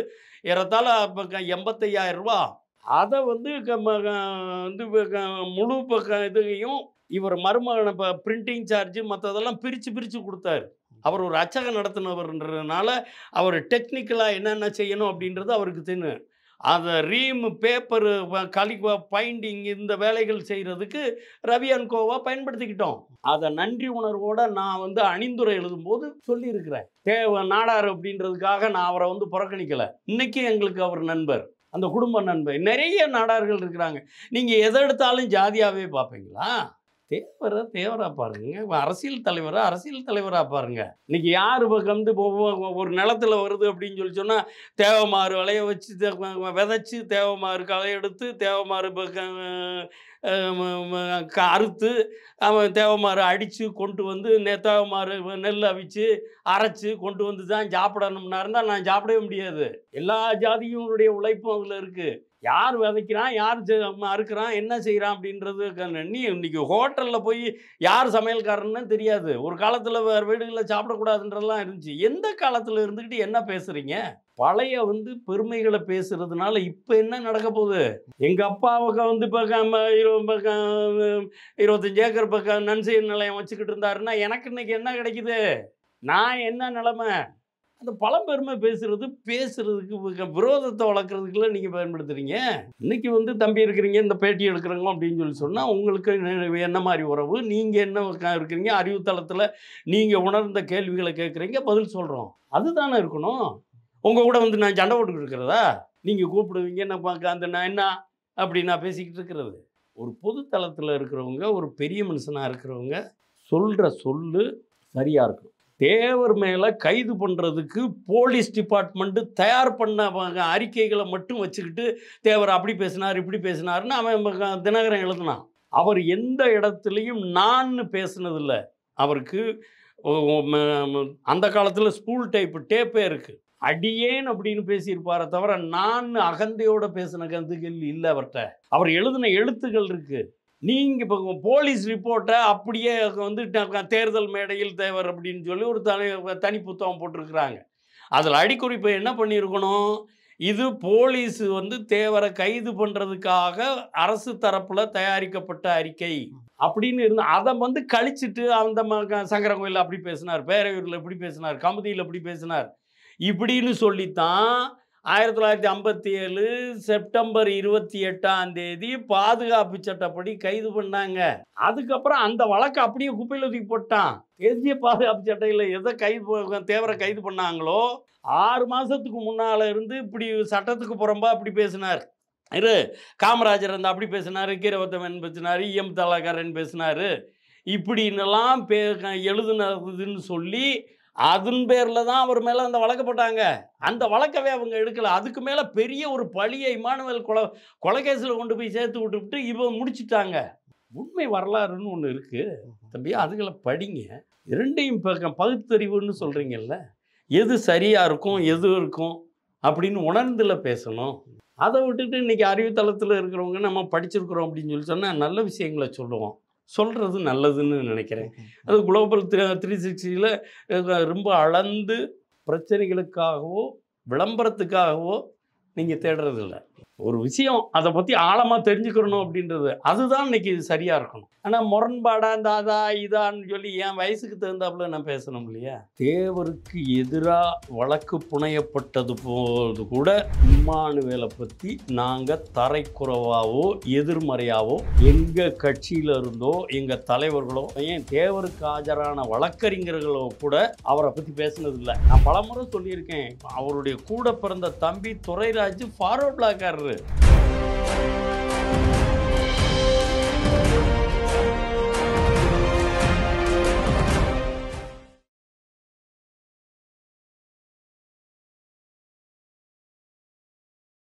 ஏறத்தாழ 85,000 ரூபா. அதை முழு இதையும் இவர் மருமகனை பிரிண்டிங் சார்ஜு மற்றதெல்லாம் பிரித்து கொடுத்தாரு. அவர் ஒரு அச்சகம் நடத்தினவர்ன்றதுனால அவர் டெக்னிக்கலாக என்னென்ன செய்யணும் அப்படின்றது அவருக்கு தெரியும். அதை பேப்பரு பைண்டிங் இந்த வேலைகள் செய்கிறதுக்கு ரவி அன்கோவா பயன்படுத்திக்கிட்டோம். அதை நன்றி உணர்வோடு நான் அணிந்துரை எழுதும்போது சொல்லியிருக்கிறேன். நாடார் அப்படின்றதுக்காக நான் அவரை புறக்கணிக்கலை. இன்றைக்கி எங்களுக்கு அவர் நண்பர், அந்த குடும்ப நண்பர். நிறைய நாடார்கள் இருக்கிறாங்க. நீங்கள் எதை எடுத்தாலும் ஜாதியாகவே பார்ப்பீங்களா? தேவராக பாருங்க, அரசியல் தலைவராக பாருங்க. இன்னைக்கு யார் ஒரு நிலத்தில் வருது அப்படின்னு சொல்லி சொன்னால் தேவமாறு விளைய வச்சு விதைச்சி தேவமாறு களை எடுத்து தேவமாறு அறுத்து அவன் தேவமாறு அடித்து கொண்டு வந்து தேவமாறு நெல் அவிச்சு அரைச்சி கொண்டு வந்து தான் சாப்பிடணும்னா இருந்தால் நான் சாப்பிடவே முடியாது. எல்லா ஜாதியினுடைய உழைப்பும் அதில் இருக்குது. யார் விதைக்கிறான், யார் அறுக்கிறான், என்ன செய்கிறான் அப்படின்றது நீ இன்னைக்கு ஹோட்டலில் போய் யார் சமையல்காரன்னு தெரியாது. ஒரு காலத்தில் வேறு வீடுகளில் சாப்பிடக்கூடாதுன்றதெல்லாம் இருந்துச்சு. எந்த காலத்தில் இருந்துக்கிட்டு என்ன பேசுகிறீங்க? பழைய பெருமைகளை பேசுறதுனால இப்போ என்ன நடக்க போகுது? எங்கள் அப்பாவுக்கு இப்போ 25 ஏக்கர் பக்கம் நன்செய்தி நிலையம் வச்சுக்கிட்டு இருந்தாருன்னா எனக்கு இன்னைக்கு என்ன கிடைக்குது? நான் என்ன நிலைமை? அந்த பழம்பெருமை பேசுறதுக்கு விரோதத்தை வளர்க்குறதுக்குள்ள நீங்கள் பயன்படுத்துறீங்க. இன்னைக்கு தம்பி இருக்கிறீங்க, இந்த பேட்டி எடுக்கிறோங்க அப்படின்னு சொல்லி சொன்னால் உங்களுக்கு என்ன மாதிரி உறவு, நீங்கள் என்ன இருக்கிறீங்க, அறிவுத்தளத்தில் நீங்கள் உணர்ந்த கேள்விகளை கேட்குறீங்க, பதில் சொல்கிறோம். அதுதானே இருக்கணும். உங்கள் கூட நான் சண்டை போட்டுக்கிட்டு இருக்கிறதா? நீங்கள் கூப்பிடுவீங்க, நான் என்ன அப்படி நான் பேசிக்கிட்டு இருக்கிறது. ஒரு பொது தளத்தில் இருக்கிறவங்க, ஒரு பெரிய மனுஷனாக இருக்கிறவங்க சொல்கிற சொல்லு சரியாக இருக்கும். தேவர் மேலே கைது பண்ணுறதுக்கு போலீஸ் டிபார்ட்மெண்ட்டு தயார் பண்ண அறிக்கைகளை மட்டும் வச்சுக்கிட்டு தேவர் அப்படி பேசினார் இப்படி பேசினார்னு அவன் தினகரன் எழுதினான். அவர் எந்த இடத்துலையும் நான் பேசினதில்லை. அவருக்கு அந்த காலத்தில் ஸ்கூல் டேப்பே இருக்குது. அடியேன் அப்படின்னு பேசியிருப்பாரை தவிர நான் அகந்தையோடு பேசின கருத்துக்கள் இல்லை அவர்கிட்ட. அவர் எழுதின எழுத்துக்கள் இருக்குது. நீங்கள் இப்போ போலீஸ் ரிப்போர்ட்டை அப்படியே தேர்தல் மேடையில் தேவர் அப்படின்னு சொல்லி ஒரு தனி புத்தகம் போட்டிருக்கிறாங்க. அதில் அடிக்குறிப்பை என்ன பண்ணியிருக்கணும்? இது போலீஸ் தேவரை கைது பண்ணுறதுக்காக அரசு தரப்பில் தயாரிக்கப்பட்ட அறிக்கை அப்படின்னு இருந்து அதை கழிச்சிட்டு அந்த சங்கரங்கோயிலில் அப்படி பேசினார், பேரையூரில் இப்படி பேசினார், கமுதியில் இப்படி பேசினார் இப்படின்னு சொல்லித்தான் 1957 செப்டம்பர் 28 பாதுகாப்பு சட்டப்படி கைது பண்ணாங்க. அதுக்கப்புறம் அந்த வழக்கை அப்படியே குப்பையில் தூக்கி போட்டான். தேசிய பாதுகாப்பு சட்டையில் எதை தேவரை கைது பண்ணாங்களோ 6 மாதத்துக்கு முன்னால் இருந்து இப்படி சட்டத்துக்கு புறம்பா அப்படி பேசினார். காமராஜர் அப்படி பேசினார், கீரவத்தமன் பேசினார், EM தலகாரன் பேசினார், இப்படின்னெல்லாம் எழுதுனதுன்னு சொல்லி அதன் பேரில் தான் அவர் மேலே அந்த வழக்கு போட்டாங்க. அந்த வழக்கவே அவங்க எடுக்கலை. அதுக்கு மேலே பெரிய ஒரு பழியை இமானுவேல் கொலைகேஸில் கொண்டு போய் சேர்த்து விட்டுவிட்டு இவன் முடிச்சுட்டாங்க. உண்மை வரலாறுன்னு ஒன்று இருக்குது தம்பி, அதுகளை படிங்க. இரண்டையும் பகுத்தறிவுன்னு சொல்கிறீங்கல்ல, எது சரியாக இருக்கும் எது இருக்கும் அப்படின்னு உணர்ந்துல பேசணும். அதை விட்டுட்டு இன்றைக்கி அறிவுத்தளத்தில் இருக்கிறவங்க நம்ம படிச்சிருக்கிறோம் அப்படின்னு சொல்லி சொன்னால் நல்ல விஷயங்களை சொல்லுவோம். சொல்கிறது நல்லதுன்னு நினைக்கிறேன். அது குளோபல் 360 ரொம்ப அளந்து பிரச்சனைகளுக்காகவோ விளம்பரத்துக்காகவோ நீங்கள் தேடுறதில்ல. ஒரு விஷயம் அதை பற்றி ஆழமாக தெரிஞ்சுக்கணும் அப்படின்றது அதுதான் இன்னைக்கு சரியாக இருக்கணும். ஆனால் முரண்பாடாக இந்த இதான்னு சொல்லி என் வயசுக்கு தகுந்தாப்புல நான் பேசணும் இல்லையா? தேவருக்கு எதிராக வழக்கு புனையப்பட்டது போது கூட இம்மானுவேலை பற்றி நாங்கள் தரைக்குறவாவோ எதிர்மறையாவோ எங்கள் கட்சியில் இருந்தோ எங்கள் தலைவர்களோ ஏன் தேவருக்கு ஆஜரான வழக்கறிஞர்களோ கூட அவரை பற்றி பேசுனதில்லை. நான் பலமுறை சொல்லியிருக்கேன், அவருடைய கூட பிறந்த தம்பி துரைராஜ் ஃபார்வர்ட் பிளாக்காரரு.